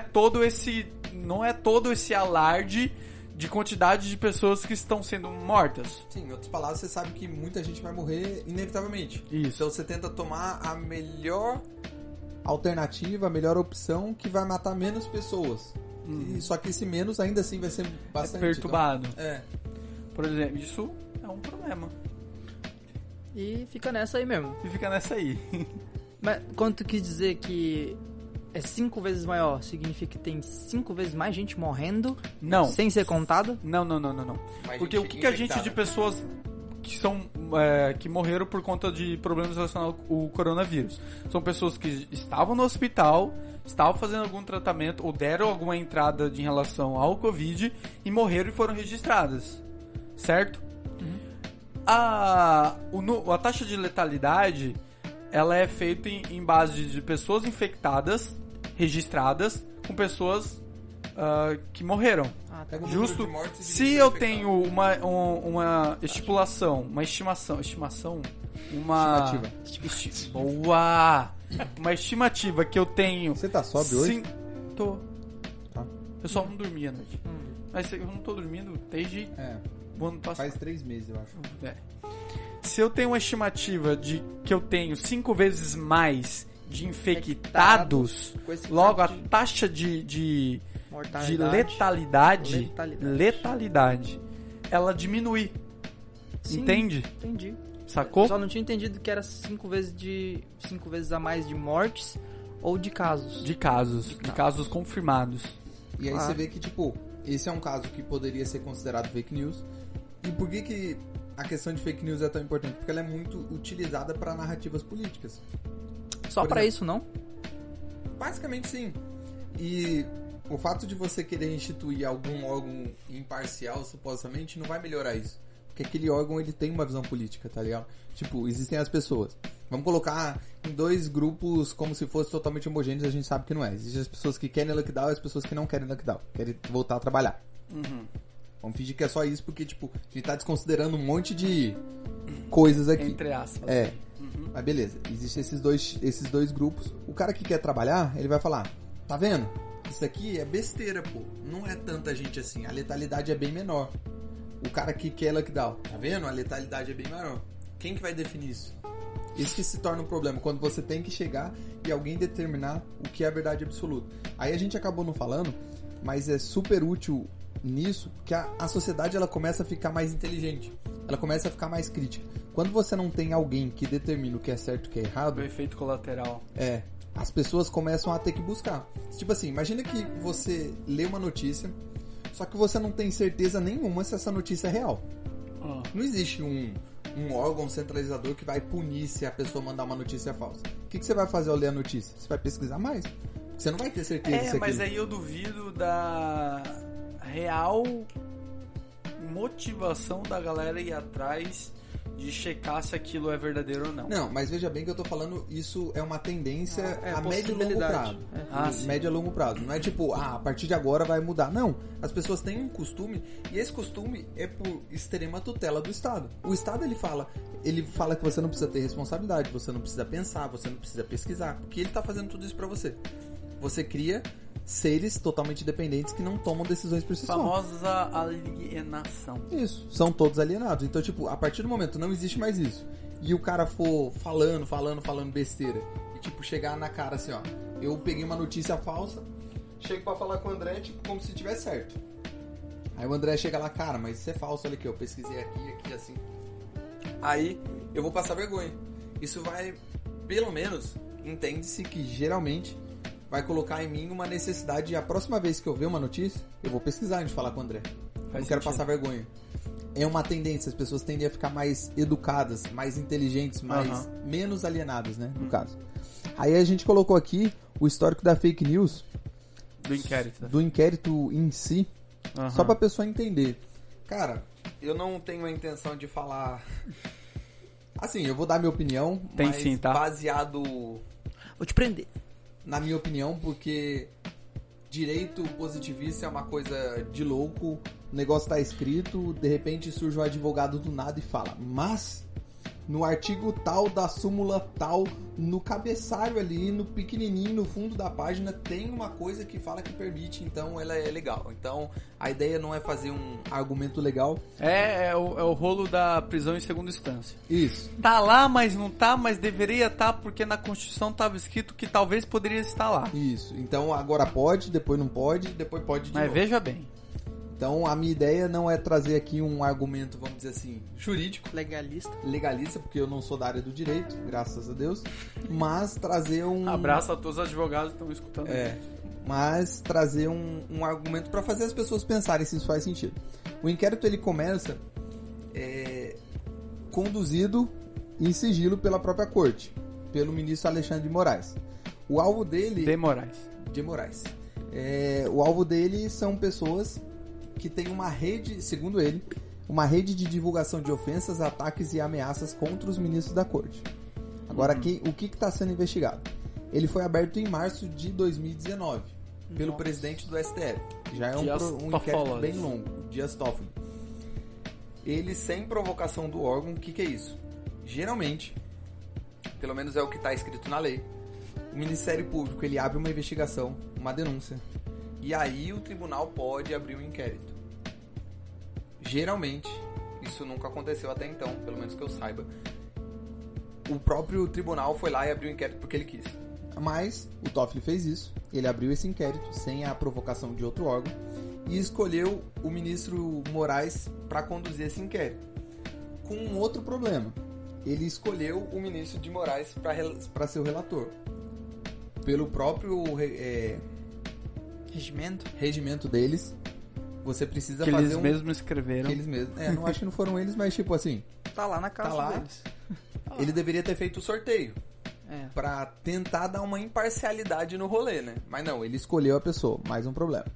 é todo esse alarde de quantidade de pessoas que estão sendo mortas. Sim, em outras palavras, você sabe que muita gente vai morrer inevitavelmente. Isso. Então você tenta tomar a melhor alternativa, a melhor opção que vai matar menos pessoas. Só que esse menos ainda assim vai ser bastante Perturbado. Então, Por exemplo, isso é um problema. E fica nessa aí mesmo. E fica nessa aí. Mas quando tu quis dizer que é 5 vezes maior, significa que tem 5 vezes mais gente morrendo? Não. Sem ser contado? Não. Mais Porque gente o que a gente infectada. de pessoas que morreram por conta de problemas relacionados ao coronavírus? São pessoas que estavam no hospital, estavam fazendo algum tratamento ou deram alguma entrada em relação ao Covid e morreram e foram registradas. Certo? A taxa de letalidade, ela é feita em base de pessoas infectadas, registradas, com pessoas que morreram. Pega o número Justo? de mortes e Se de eu infectados. tenho uma estimação, uma boa! Uma estimativa que eu tenho... Você tá sóbrio hoje? Tô. Tá. Eu só não dormi à noite. Mas eu não tô dormindo desde o ano passado. Faz 3 meses, eu acho. É. Se eu tenho uma estimativa de que eu tenho 5 vezes mais de infectados, Com esse logo a tipo de taxa de mortalidade. letalidade, ela diminui. Sim, Entende? Entendi. Sacou? Só não tinha entendido que era 5 vezes a mais de mortes ou de casos. De casos confirmados. E aí Ah. você vê que, tipo, esse é um caso que poderia ser considerado fake news. E por que a questão de fake news é tão importante? Porque ela é muito utilizada para narrativas políticas. Só Por pra exemplo, isso, não? Basicamente, sim. E o fato de você querer instituir algum órgão imparcial, supostamente, não vai melhorar isso. Porque aquele órgão, ele tem uma visão política, tá ligado? Tipo, existem as pessoas. Vamos colocar em 2 grupos como se fosse totalmente homogêneos, a gente sabe que não é. Existem as pessoas que querem lockdown e as pessoas que não querem lockdown. Querem voltar a trabalhar. Vamos fingir que é só isso, porque, tipo, a gente tá desconsiderando um monte de coisas aqui. Entre aspas. É. Mas beleza, existem esses dois grupos. O cara que quer trabalhar, ele vai falar: tá vendo? Isso aqui é besteira, pô. Não é tanta gente assim. A letalidade é bem menor. O cara que quer lockdown, tá vendo? A letalidade é bem menor. Quem que vai definir isso? Isso que se torna um problema, quando você tem que chegar e alguém determinar o que é a verdade absoluta. Aí a gente acabou não falando, mas é super útil nisso que a sociedade ela começa a ficar mais inteligente. Ela começa a ficar mais crítica. Quando você não tem alguém que determina o que é certo e o que é errado, O efeito colateral. as pessoas começam a ter que buscar. Tipo assim, imagina que você lê uma notícia, só que você não tem certeza nenhuma se essa notícia é real. Não existe um órgão centralizador que vai punir se a pessoa mandar uma notícia falsa. O que você vai fazer ao ler a notícia? Você vai pesquisar mais. Você não vai ter certeza se Mas aquilo... aí eu duvido da real motivação da galera ir atrás de checar se aquilo é verdadeiro ou não. Não, mas veja bem que eu tô falando, isso é uma tendência a médio e longo possibilidade. prazo. Médio e longo prazo. Não é tipo, a partir de agora vai mudar. Não. As pessoas têm um costume, e esse costume é por extrema tutela do Estado. O Estado, ele fala que você não precisa ter responsabilidade, você não precisa pensar, você não precisa pesquisar, porque ele tá fazendo tudo isso pra você. Você cria seres totalmente dependentes que não tomam decisões por si só. Famosa alienação. Isso, são todos alienados. Então, tipo, a partir do momento não existe mais isso. E o cara for falando besteira. E, tipo, chegar na cara assim, ó. Eu peguei uma notícia falsa, chego pra falar com o André, tipo, como se tivesse certo. Aí o André chega lá, cara, mas isso é falso, olha aqui, eu pesquisei aqui, assim. Aí eu vou passar vergonha. Isso vai, pelo menos, entende-se que geralmente vai colocar em mim uma necessidade. A próxima vez que eu ver uma notícia, eu vou pesquisar antes de falar com o André. Eu não quero passar vergonha. É uma tendência, as pessoas tendem a ficar mais educadas, mais inteligentes, menos alienadas, né, no caso. Aí a gente colocou aqui o histórico da fake news, do inquérito em si, só pra pessoa entender. Cara, eu não tenho a intenção de falar... Assim, eu vou dar minha opinião, Tem mas sim, tá? baseado... Vou te prender. Na minha opinião, porque direito positivista é uma coisa de louco, o negócio tá escrito, de repente surge um advogado do nada e fala, mas no artigo tal da súmula tal, no cabeçário ali, no pequenininho, no fundo da página, tem uma coisa que fala que permite, então ela é legal. Então a ideia não é fazer um argumento legal. É o rolo da prisão em segunda instância. Isso. Tá lá, mas não tá, mas deveria estar porque na Constituição tava escrito que talvez poderia estar lá. Isso. Então agora pode, depois não pode, depois pode de Mas novo. veja bem. Então a minha ideia não é trazer aqui um argumento, vamos dizer assim, jurídico, Legalista, porque eu não sou da área do direito, graças a Deus, mas trazer um... Abraço a todos os advogados que estão escutando. Mas trazer um argumento para fazer as pessoas pensarem se isso faz sentido. O inquérito ele começa conduzido em sigilo pela própria corte, pelo ministro Alexandre de Moraes. O alvo dele... De Moraes. O alvo dele são pessoas que têm uma rede, segundo ele, uma rede de divulgação de ofensas, ataques e ameaças contra os ministros da corte. Agora, o que está sendo investigado? Ele foi aberto em março de 2019 pelo presidente do STF. Já é um inquérito bem longo, Dias Toffoli. Ele, sem provocação do órgão, o que é isso? Geralmente, pelo menos é o que está escrito na lei, o Ministério Público ele abre uma investigação, uma denúncia, e aí o tribunal pode abrir um inquérito. Geralmente, isso nunca aconteceu até então, pelo menos que eu saiba. O próprio tribunal foi lá e abriu o inquérito porque ele quis. Mas o Toffoli fez isso, ele abriu esse inquérito sem a provocação de outro órgão e escolheu o ministro Moraes para conduzir esse inquérito. Com um outro problema, ele escolheu o ministro de Moraes para ser o relator. Pelo próprio regimento deles, você precisa que fazer eles mesmos escreveram. Que eles mesmos. Não acho que não foram eles, mas tipo assim. Tá lá na casa deles. Ele deveria ter feito o sorteio. Pra tentar dar uma imparcialidade no rolê, né? Mas não, ele escolheu a pessoa. Mais um problema.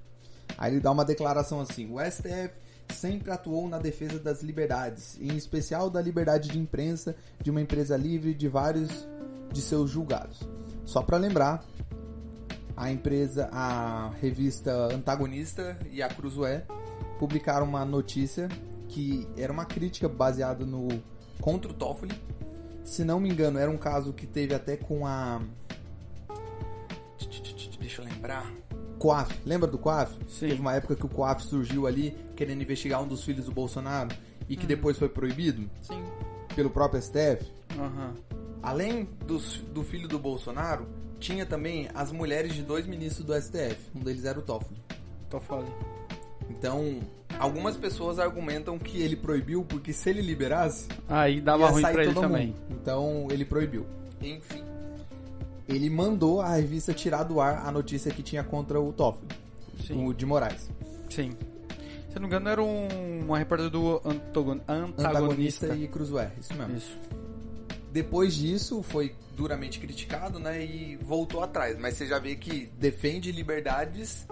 Aí ele dá uma declaração assim: o STF sempre atuou na defesa das liberdades, em especial da liberdade de imprensa de uma empresa livre de vários de seus julgados. Só pra lembrar, a revista Antagonista e a Cruzoé publicaram uma notícia que era uma crítica baseada contra o Toffoli. Se não me engano, era um caso que teve até com a... Deixa eu lembrar. COAF. Lembra do COAF? Sim. Teve uma época que o COAF surgiu ali querendo investigar um dos filhos do Bolsonaro e que depois foi proibido? Sim. Pelo próprio STF? Uhum. Além do filho do Bolsonaro, tinha também as mulheres de 2 ministros do STF. Um deles era o Toffoli. Então, algumas pessoas argumentam que ele proibiu porque se ele liberasse... Aí dava ruim pra ele também. Mundo. Então, ele proibiu. Enfim. Ele mandou a revista tirar do ar a notícia que tinha contra o Toffoli. Sim. O de Moraes. Sim. Se eu não me engano, era uma repórter do Antagonista e Cruzoé. Isso mesmo. Isso. Depois disso, foi duramente criticado, né? E voltou atrás. Mas você já vê que defende liberdades,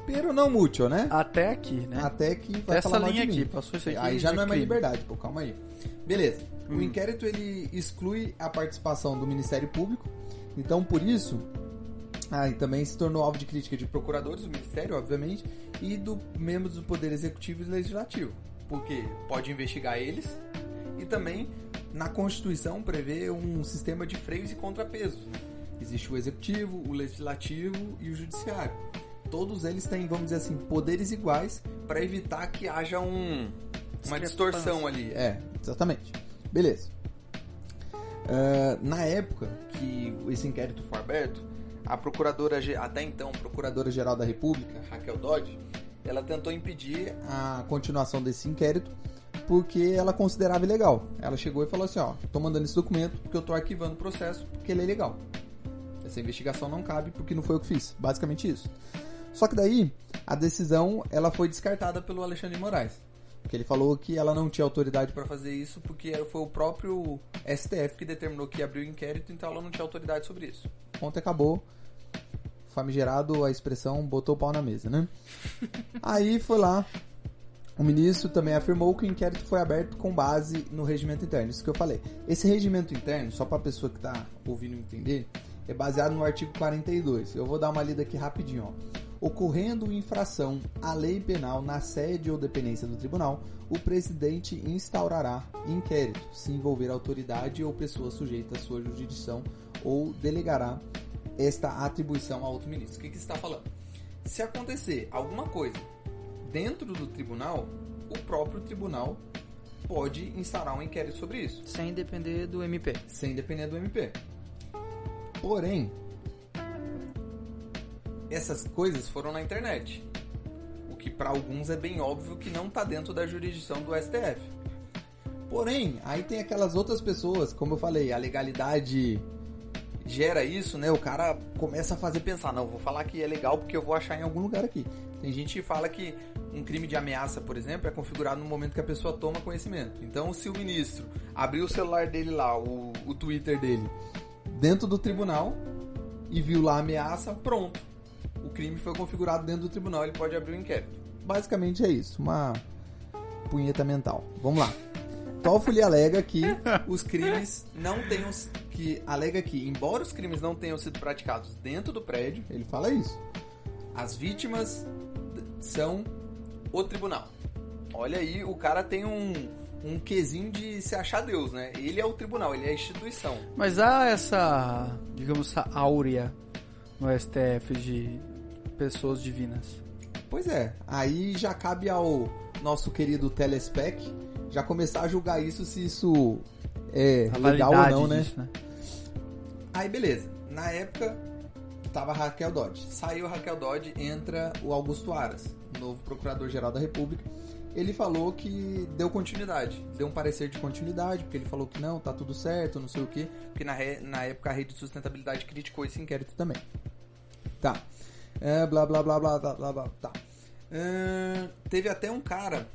pero não muito, né? Até aqui, né? Até que vai essa falar mal linha de mim. aqui, passou isso aqui. Aí já não é mais crime. liberdade, pô, calma aí. Beleza. O inquérito, ele exclui a participação do Ministério Público. Então, por isso... e também se tornou alvo de crítica de procuradores do Ministério, obviamente, e do membros do Poder Executivo e Legislativo. Porque pode investigar eles e também... Na Constituição prevê um sistema de freios e contrapesos. Né? Existe o Executivo, o Legislativo e o Judiciário. Todos eles têm, vamos dizer assim, poderes iguais para evitar que haja uma distorção ali. Exatamente. Beleza. Na época que esse inquérito foi aberto, a até então, Procuradora-Geral da República, Raquel Dodge, ela tentou impedir a continuação desse inquérito porque ela considerava ilegal. Ela chegou e falou assim, tô mandando esse documento porque eu tô arquivando o processo porque ele é ilegal. Essa investigação não cabe porque não foi eu que fiz. Basicamente isso. Só que daí, a decisão ela foi descartada pelo Alexandre de Moraes. Porque ele falou que ela não tinha autoridade para fazer isso porque foi o próprio STF que determinou que abriu o inquérito, então ela não tinha autoridade sobre isso. Ponto, acabou. Famigerado, a expressão botou o pau na mesa, né? Aí foi lá. O ministro também afirmou que o inquérito foi aberto com base no regimento interno. Isso que eu falei. Esse regimento interno, só para a pessoa que está ouvindo entender, é baseado no artigo 42. Eu vou dar uma lida aqui rapidinho. Ocorrendo infração à lei penal na sede ou dependência do tribunal, o presidente instaurará inquérito, se envolver autoridade ou pessoa sujeita à sua jurisdição, ou delegará esta atribuição a outro ministro. O que está falando? Se acontecer alguma coisa dentro do tribunal, o próprio tribunal pode instaurar um inquérito sobre isso. Sem depender do MP. Sem depender do MP. Porém, essas coisas foram na internet. O que para alguns é bem óbvio que não está dentro da jurisdição do STF. Porém, aí tem aquelas outras pessoas, como eu falei, a legalidade gera isso, né? O cara começa a fazer pensar, não, vou falar que é legal porque eu vou achar em algum lugar aqui. Tem gente que fala que um crime de ameaça, por exemplo, é configurado no momento que a pessoa toma conhecimento. Então, se o ministro abrir o celular dele lá, o Twitter dele, dentro do tribunal e viu lá a ameaça, pronto. O crime foi configurado dentro do tribunal, ele pode abrir o inquérito. Basicamente é isso. punheta mental. Vamos lá. Toffoli alega que Os crimes não tenham... alega que, embora os crimes não tenham sido praticados dentro do prédio, ele fala isso. as vítimas são o tribunal. Olha aí, o cara tem um quesinho de se achar Deus, né? Ele é o tribunal, ele é a instituição. Mas há essa, digamos, essa áurea no STF de pessoas divinas. Pois é, aí já cabe ao nosso querido Telespec já começar a julgar isso, se isso é A legal ou validade não, né? disso, né? Aí, beleza. Na época, tava a Raquel Dodge. Saiu a Raquel Dodge, entra O Augusto Aras, novo procurador-geral da República, ele falou que deu continuidade, deu um parecer de continuidade, porque ele falou que não, tá tudo certo, não sei o quê, porque na época a Rede de Sustentabilidade criticou esse inquérito. também. Tá. Blá, blá, blá, blá, blá, blá, blá. Tá. Teve até um cara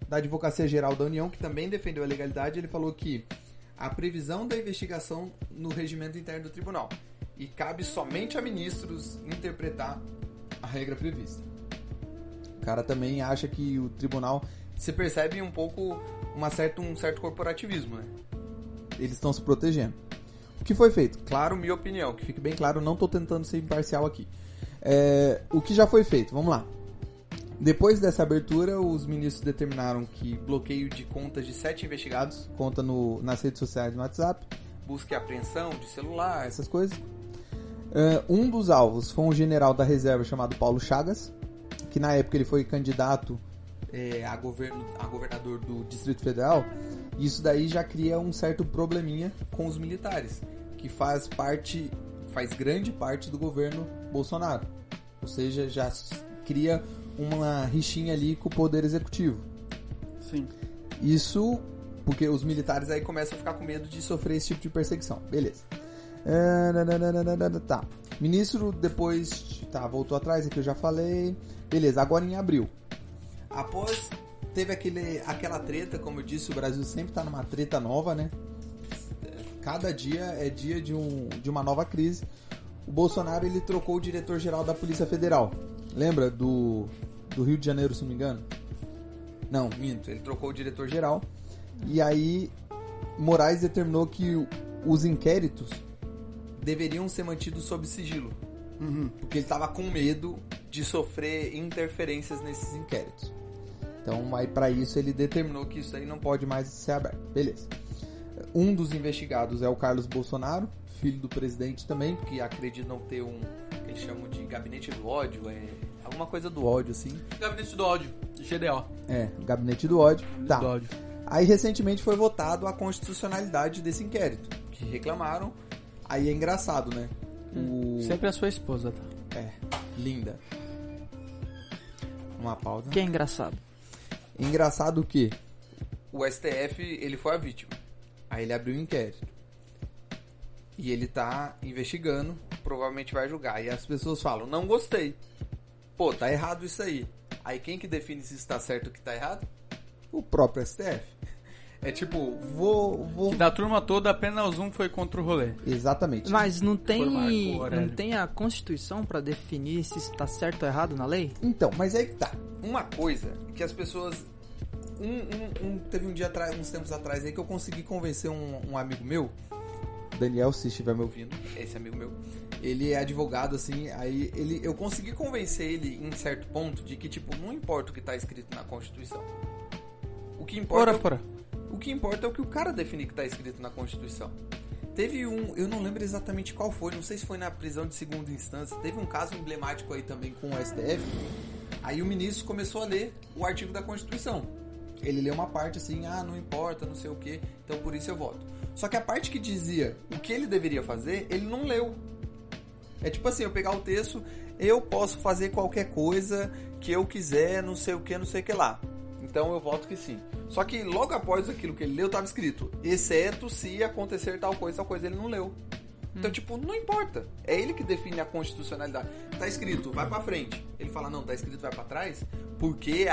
Da Advocacia Geral da União, que também defendeu a legalidade, ele falou que a previsão da investigação no regimento interno do tribunal. E cabe somente a ministros interpretar. a regra prevista. O cara também acha que o tribunal, Você percebe um pouco um certo corporativismo, né? eles estão se protegendo. O que foi feito? Claro, minha opinião. Fique bem claro, não estou tentando ser imparcial aqui. O que já foi feito? Vamos lá. Depois dessa abertura, os ministros determinaram que Bloqueio de contas de 7 investigados. conta nas redes sociais, no WhatsApp, Busca e apreensão de celular. essas coisas. Um dos alvos foi um general da reserva chamado Paulo Chagas, que na época ele foi candidato A governador do Distrito Federal. E isso daí já cria um certo probleminha com os militares. que faz grande parte do governo Bolsonaro. Ou seja, já cria uma rixinha ali com o poder executivo. Sim. Isso porque os militares aí Começa a ficar com medo de sofrer esse tipo de perseguição. Beleza. Tá. Ministro depois... Tá, voltou atrás, aqui eu já falei. Beleza, agora em abril. Após teve aquela treta, como eu disse, O Brasil sempre tá numa treta nova, né? Cada dia é dia de uma nova crise. O Bolsonaro, ele trocou o diretor-geral da Polícia Federal. Lembra do Rio de Janeiro, se não me engano? Não, minto. Ele trocou o diretor-geral. E aí, Moraes determinou que os inquéritos deveriam ser mantidos sob sigilo, porque ele estava com medo de sofrer interferências nesses inquéritos. Então, aí para isso ele determinou que isso aí não pode mais ser aberto. Beleza. Um dos investigados é o Carlos Bolsonaro, filho do presidente também, que acreditam ter que eles chamam de gabinete do ódio, alguma coisa do ódio, assim. Gabinete do ódio, GDO. Gabinete do ódio. Tá. Do ódio. Aí recentemente foi votado a constitucionalidade desse inquérito, Que reclamaram. Aí é engraçado, né? Sempre a sua esposa, tá? Linda. Uma pausa. Que é engraçado. Engraçado o quê? O STF, ele foi a vítima. Aí ele abriu um inquérito. E ele tá investigando, provavelmente vai julgar. E as pessoas falam, não gostei. Pô, tá errado isso aí. Aí quem que define se está certo ou que tá errado? O próprio STF. É tipo, Que da turma toda, apenas um foi contra o rolê. Exatamente. Mas não Foi tem, Marco Aurélio. não tem a Constituição pra definir se está certo ou errado na lei? Então, mas aí que tá. uma coisa que as pessoas... teve um dia atrás, uns tempos atrás aí que eu consegui convencer um amigo meu, Daniel, se estiver me ouvindo, esse amigo meu, ele é advogado, assim, aí eu consegui convencer ele em certo ponto de que, tipo, não importa o que tá escrito na Constituição. O que importa, o que importa é o que o cara definir que tá escrito na Constituição. Teve eu não lembro exatamente qual foi, não sei se foi na prisão de segunda instância, teve um caso emblemático aí também com o STF, aí o ministro começou a ler o artigo da Constituição. Ele leu uma parte assim, não importa, não sei o que, então por isso eu voto. Só que a parte que dizia o que ele deveria fazer, ele não leu. É tipo assim, eu pegar o texto, eu posso fazer qualquer coisa que eu quiser, não sei o que lá. Então eu voto que sim. Só que logo após aquilo que ele leu, estava escrito, exceto se acontecer tal coisa, ele não leu. Então, tipo, não importa. É ele que define a constitucionalidade. Tá escrito, vai pra frente. Ele fala, não, tá escrito, vai pra trás. Porque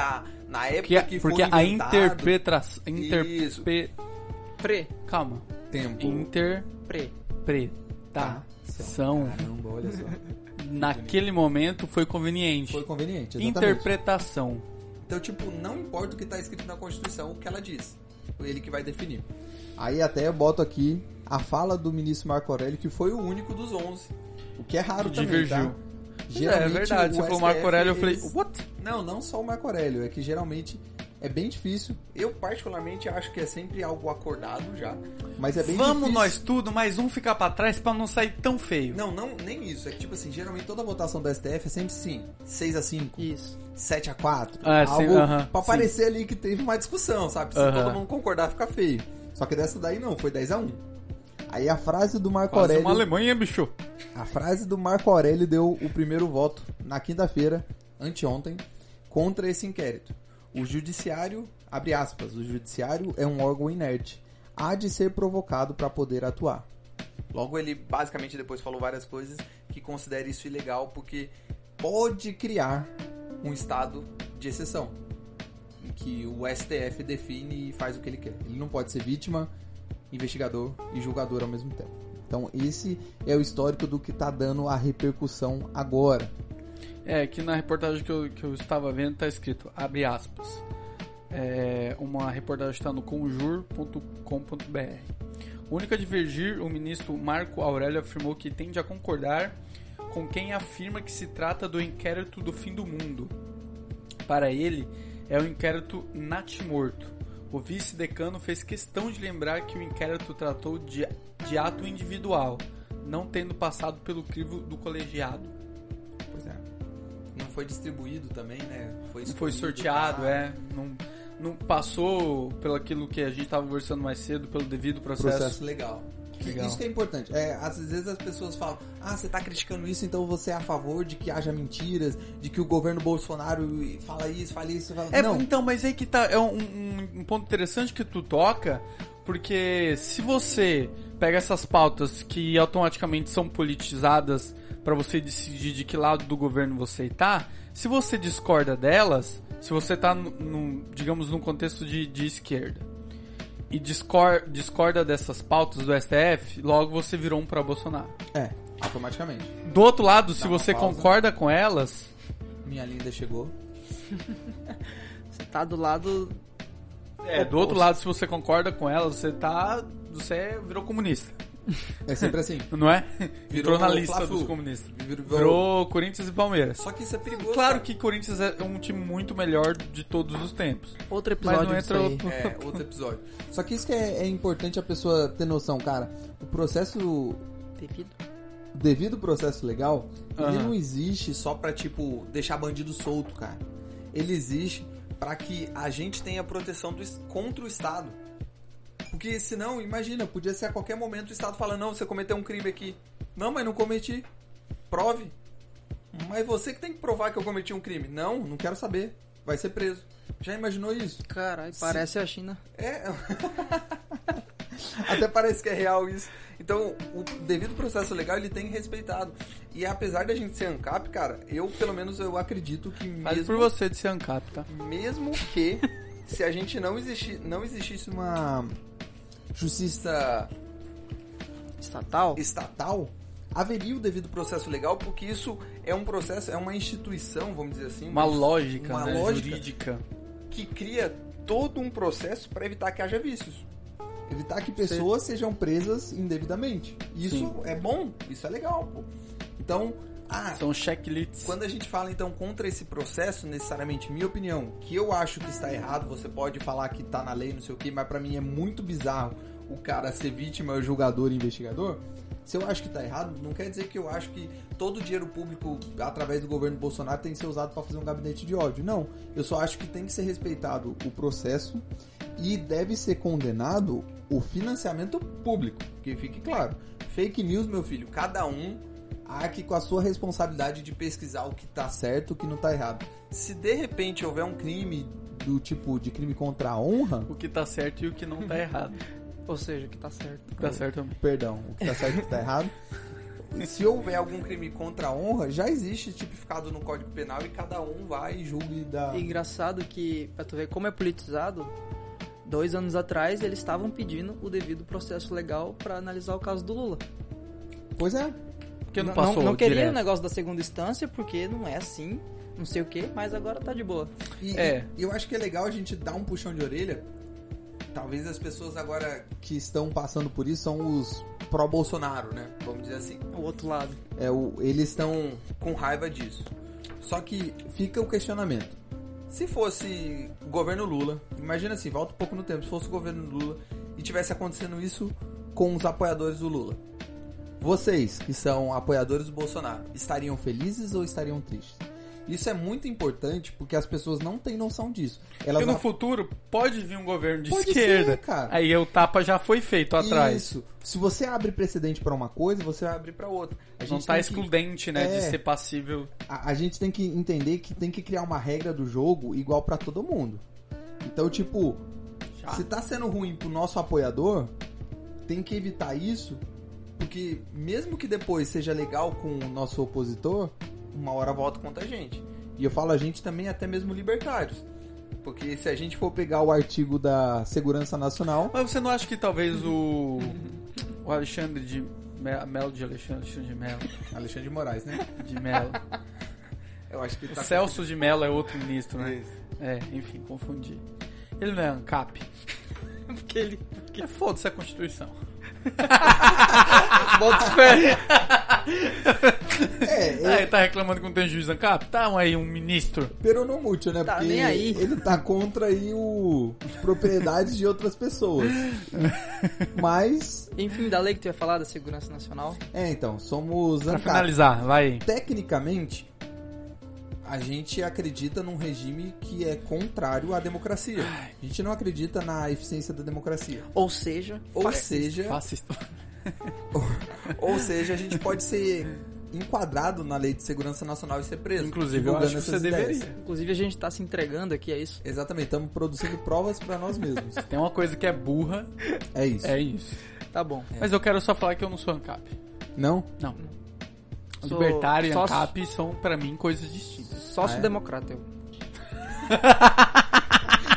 na época que foi inventado... Porque a interpretação... Isso. Calma. Tempo. Interpretação. Caramba, olha só. Naquele momento foi conveniente. Foi conveniente, exatamente. Interpretação. Então, tipo, não importa o que tá escrito na Constituição, o que ela diz. Ele que vai definir. Aí até eu boto aqui a fala do ministro Marco Aurélio, que foi Foi o único dos 11. o que é raro também, Divergiu. tá? É verdade, você falou Marco Aurélio, eu falei, what? Não só o Marco Aurélio, é que geralmente é bem difícil, Eu, particularmente, acho que é sempre algo acordado já. mas é bem Vamos difícil. nós tudo, mais um ficar pra trás pra não sair tão feio. Não, nem isso. É que, tipo assim, geralmente Toda votação do STF é sempre sim, 6-5, Isso. 7-4, Ah, sim, algo aham, pra sim. parecer ali que teve uma discussão, sabe? Se Aham. todo mundo concordar, fica feio. Só que dessa daí não, foi 10-1. Aí a frase do Marco Quase Aurélio... uma Alemanha, bicho. A frase do Marco Aurélio deu o primeiro voto na quinta-feira, anteontem, contra esse inquérito. O judiciário, abre aspas, o judiciário é um órgão inerte. Há de ser provocado para poder atuar. Logo, ele basicamente depois falou várias coisas que considera isso ilegal porque Pode criar, um estado de exceção, em que o STF define e faz o que ele quer. ele não pode ser vítima, investigador e julgador ao mesmo tempo. Então esse é o histórico do que está dando a repercussão agora. É, aqui na reportagem que eu estava vendo tá escrito, abre aspas. Uma reportagem está no conjur.com.br. Único a divergir, o ministro Marco Aurélio afirmou que tende a concordar com quem afirma que se trata do inquérito do fim do mundo. Para ele, é o inquérito natimorto. O vice-decano fez questão de lembrar que o inquérito tratou de ato individual, não tendo passado pelo crivo do colegiado. Pois é. Não foi distribuído também, né? Não foi escolhido, sorteado, tá? não passou pelo aquilo que a gente estava conversando mais cedo, pelo devido processo. Legal. Legal. Isso que é importante. Às vezes as pessoas falam, você tá criticando isso, então você é a favor de que haja mentiras, de que o governo Bolsonaro fala isso, fala isso, fala... Não, Então, mas aí que tá, é um ponto interessante que tu toca, porque se você pega essas pautas que automaticamente são politizadas para você decidir de que lado do governo você tá, se você discorda delas, se você tá digamos num contexto de esquerda e discorda dessas pautas do STF, logo você virou um pró-Bolsonaro. automaticamente. Do outro lado, se uma você pausa. concorda com elas, Minha linda chegou. Você tá do lado... do outro lado, se você concorda com elas, você virou comunista. É sempre assim. Não é? Virou Entrou na lista Fla-Flu. dos comunistas. Virou- Virou Corinthians e Palmeiras. Só que isso é perigoso. Claro cara. que Corinthians é um time muito melhor de todos os tempos. Outro Mas episódio não disso entra... aí. É, outro episódio. Só que isso que é importante a pessoa ter noção, cara. O processo, Devido. o devido processo legal, ele Aham. não existe Só pra, tipo, deixar bandido solto, cara. Ele existe pra que a gente tenha proteção contra o Estado. Porque senão, imagina, podia ser a qualquer momento o Estado falando, não, você cometeu um crime aqui. Não, mas não cometi. Prove. Mas você que tem que provar que eu cometi um crime. Não quero saber. Vai ser preso. Já imaginou isso? Caralho, parece a China. É. Até parece que é real isso. Então, o devido processo legal, ele tem respeitado. E apesar da gente ser ANCAP, cara, pelo menos, eu acredito que Faz por você de ser ANCAP, tá? mesmo que se a gente não existisse uma justiça estatal, haveria o devido processo legal, porque isso é um processo, é uma instituição, vamos dizer assim. Uma lógica, uma né? lógica Jurídica. que cria todo um processo para evitar que haja vícios. evitar que pessoas sejam presas indevidamente. Isso Sim. é bom, isso é legal, pô. Então, São checklists. quando a gente fala então contra esse processo, necessariamente, minha opinião, que eu acho que está errado, você pode falar que tá na lei, não sei o que, mas pra mim é muito bizarro o cara ser vítima, julgador e investigador. Se eu acho que tá errado, não quer dizer que eu acho que todo o dinheiro público, através do governo Bolsonaro, tem que ser usado para fazer um gabinete de ódio. Não, eu só acho que tem que ser respeitado o processo e deve ser condenado o financiamento público. Que fique claro, fake news, meu filho, cada um arque com a sua responsabilidade de pesquisar o que tá certo e o que não tá errado. Se de repente houver um crime do tipo de crime contra a honra, O que tá certo e o que não tá errado. Ou seja, que tá certo. O que tá certo também. perdão, o que tá certo e o que tá errado, se houver algum crime contra a honra, já existe tipificado no Código Penal e cada um vai e julga e dá... E engraçado que, pra tu ver como é politizado, 2 anos atrás eles estavam pedindo o devido processo legal pra analisar o caso do Lula. pois é. Porque não passou não queria direto. o negócio da segunda instância, porque não é assim. não sei o que, mas agora tá de boa. E eu acho que é legal a gente dar um puxão de orelha. Talvez as pessoas agora que estão passando por isso são os pró-Bolsonaro, né? Vamos dizer assim. O outro lado. Eles estão com raiva disso. Só que fica o questionamento. Se fosse o governo Lula, imagina assim, volta um pouco no tempo, se fosse o governo Lula e tivesse acontecendo isso com os apoiadores do Lula. Vocês, que são apoiadores do Bolsonaro, estariam felizes ou estariam tristes? Isso é muito importante porque as pessoas não têm noção disso. Porque no futuro pode vir um governo de Pode esquerda. ser, cara. Aí o tapa já foi feito atrás. Isso. Se você abre precedente pra uma coisa, você vai abrir pra outra. A gente Não tá tem excludente, né, de ser passível. A gente tem que entender que tem que criar uma regra do jogo igual pra todo mundo. Então, tipo, se tá sendo ruim pro nosso apoiador, tem que evitar isso, porque mesmo que depois seja legal com o nosso opositor, uma hora volta contra a gente. E eu falo a gente também, até mesmo libertários. Porque se a gente for pegar o artigo da Segurança Nacional... Mas você não acha que talvez o Alexandre de Melo de Alexandre de Melo... Alexandre de Moraes, né? De Melo. Eu acho que O tá... Celso de Mello é outro ministro, né? Isso. Enfim, confundi. Ele não é ANCAP? Porque ele... Foda-se a Constituição. Bota fé. Ele tá reclamando que não tem juiz ANCAP? Tá aí um ministro. Peronomútil, né? Tá Porque nem aí. ele tá contra aí as propriedades de outras pessoas. Mas... Enfim, da lei que tu ia falar, da Segurança Nacional. então, somos Pra ANCAP. finalizar, vai. Tecnicamente, a gente acredita num regime que é contrário à democracia. A gente não acredita na eficiência da democracia. Ou seja... Fascista. Ou seja, a gente pode ser enquadrado na Lei de Segurança Nacional e ser preso. Inclusive, eu acho que você deveria. Inclusive, a gente tá se entregando aqui, é isso? Exatamente, estamos produzindo provas pra nós mesmos. Tem uma coisa que é burra, É isso. é isso. Tá bom. Mas eu quero só falar que eu não sou ANCAP. Não? Não. Sou Libertário e sócio- ANCAP são, pra mim, coisas distintas. Sócio-democrata, eu.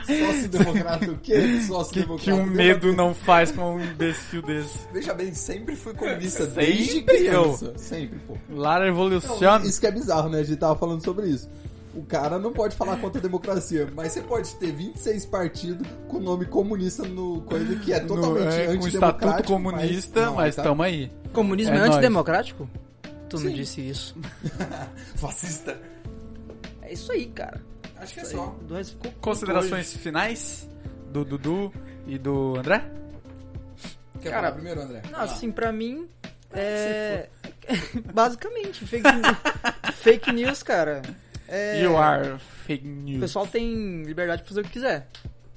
Sócio-democrata o quê? Sócio-democrata. Que um medo não faz com um imbecil desse. Veja bem, sempre fui comunista Sempre desde criança. Sempre, pô. Lara Não, Evoluciona. isso que é bizarro, né? A gente tava falando sobre isso. O cara não pode falar contra a democracia, mas você pode ter 26 partidos com o nome comunista no coisa que é totalmente Com antidemocrático. estatuto comunista, mas tá- tamo aí. Comunismo É é, nóis. antidemocrático? Tu não Sim. disse isso. Fascista. É isso aí, cara. Acho que é Isso só. aí. Do resto ficou Considerações finais do Dudu e do André? Quer Cara, falar primeiro, André? Não, assim, pra mim, basicamente, fake news, cara. You are fake O news. pessoal tem liberdade de fazer o que quiser.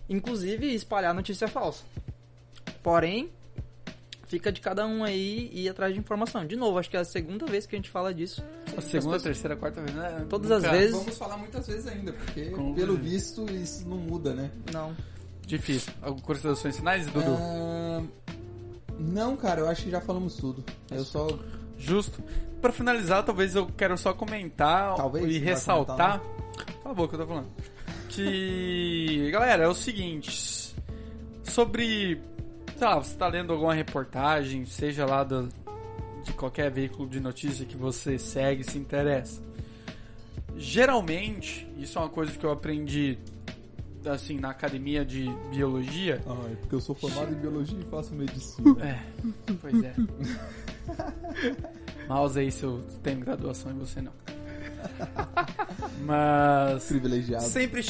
Inclusive, espalhar notícia falsa. Porém, fica de cada um aí e ir atrás de informação. De novo, acho que é a segunda vez que a gente fala disso. A segunda, terceira, quarta vez, né? Todas as vezes. Vamos falar muitas vezes ainda, porque Como pelo dizer? visto isso não muda, né? Não. Difícil. Algumas considerações finais, Dudu? Não, cara, eu acho que já falamos tudo. Eu só... Justo. Pra finalizar, talvez eu quero só comentar Talvez, e você vai ressaltar. comentar, Cala a boca, eu tô falando. Que, galera, é o seguinte. Sobre, sei lá, você tá lendo alguma reportagem, seja lá de qualquer veículo de notícia que você segue, se interessa. Geralmente, isso é uma coisa que eu aprendi assim na academia de biologia. Ah, é porque eu sou formado em biologia e faço medicina. Pois é. Mouse aí se eu tenho graduação e você não. Mas Privilegiado. sempre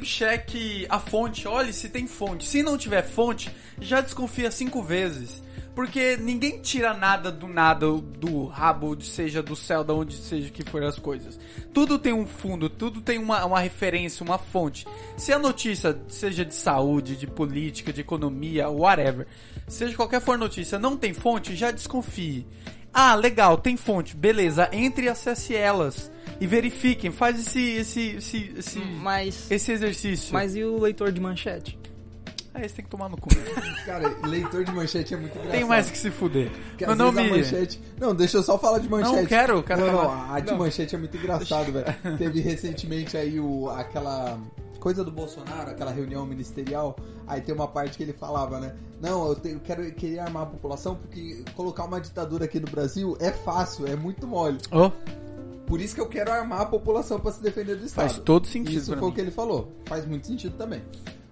cheque a fonte. Olhe se tem fonte. Se não tiver fonte, já desconfia 5 vezes. Porque ninguém tira nada do rabo, seja do céu, da onde seja que for as coisas. Tudo tem um fundo, tudo tem uma referência, uma fonte. Se a notícia seja de saúde, de política, de economia, whatever, seja qualquer for notícia, não tem fonte, já desconfie. Ah, legal, tem fonte, beleza, entre e acesse elas. E verifiquem, faz esse Mas exercício. e o leitor de manchete? Aí você tem que tomar no cu. Cara, leitor de manchete é muito engraçado. Tem mais que se fuder. Porque Meu às vezes nome... a manchete... Não, deixa eu só falar de manchete. Não quero Não, a de Não. manchete é muito engraçado, velho. Teve recentemente aí aquela coisa do Bolsonaro, aquela reunião ministerial. Aí tem uma parte que ele falava, né? Não, eu queria armar a população porque colocar uma ditadura aqui no Brasil é fácil, é muito mole. Oh, Por isso que eu quero armar a população pra se defender do Estado. Faz todo sentido Isso pra foi mim. o que ele falou. Faz muito sentido também.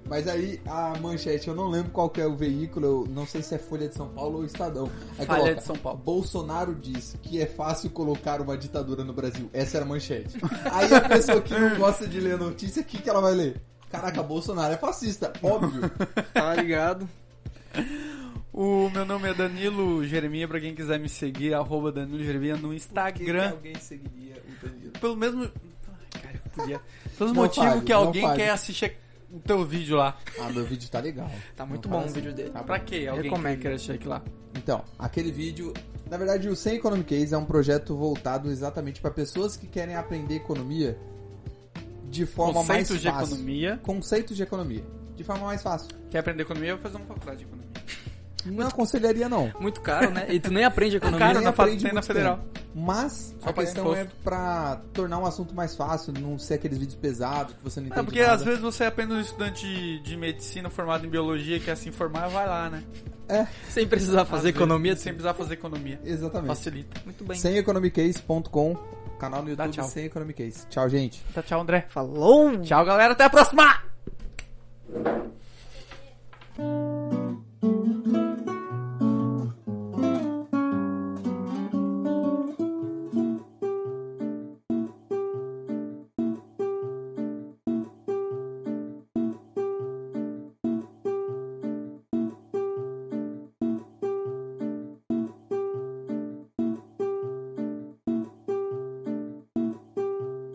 Mas aí, a manchete, eu não lembro qual que é o veículo, eu não sei se é Folha de São Paulo ou Estadão. Aí Folha coloca, de São Paulo. Bolsonaro diz que é fácil colocar uma ditadura no Brasil. Essa era a manchete. Aí a pessoa que não gosta de ler a notícia, o que ela vai ler? Caraca, Bolsonaro é fascista, óbvio. Tá ligado? O meu nome é Danilo Jeremia, pra quem quiser me seguir, @Danilo Jeremia no Por que Instagram. alguém seguiria o Danilo? Pelo mesmo... Ai, cara, eu podia... Pelos Não motivos fale, que não alguém fale. quer assistir o teu vídeo lá. Ah, meu vídeo tá legal. Tá muito Não bom fala o vídeo dele. Tá Pra bom. quê? Alguém Recomendo. que quer assistir aquilo lá. Então, aquele vídeo... Na verdade, o Sem Economic Case é um projeto voltado exatamente para pessoas que querem aprender economia de forma Conceitos mais de fácil. economia. Conceitos de economia. De forma mais fácil. Quer aprender economia? Eu vou fazer uma faculdade de economia. Não aconselharia, não. Muito caro, né? E tu nem aprende economia. Cara, nem na aprende tem na muito federal. tempo. Mas Só a paga questão é imposto. pra tornar um assunto mais fácil, não ser aqueles vídeos pesados que você não entende É, porque nada. às vezes você é apenas um estudante de medicina formado em biologia que quer se informar, vai lá, né? É, Sem precisar fazer Às economia. vezes, sem precisar fazer economia. exatamente. Facilita. Muito bem. Semeconomicase.com, canal no Dá YouTube tchau. Sem Economic Case. Tchau, gente. Tá, tchau, André. Falou! Tchau, galera. Até a próxima!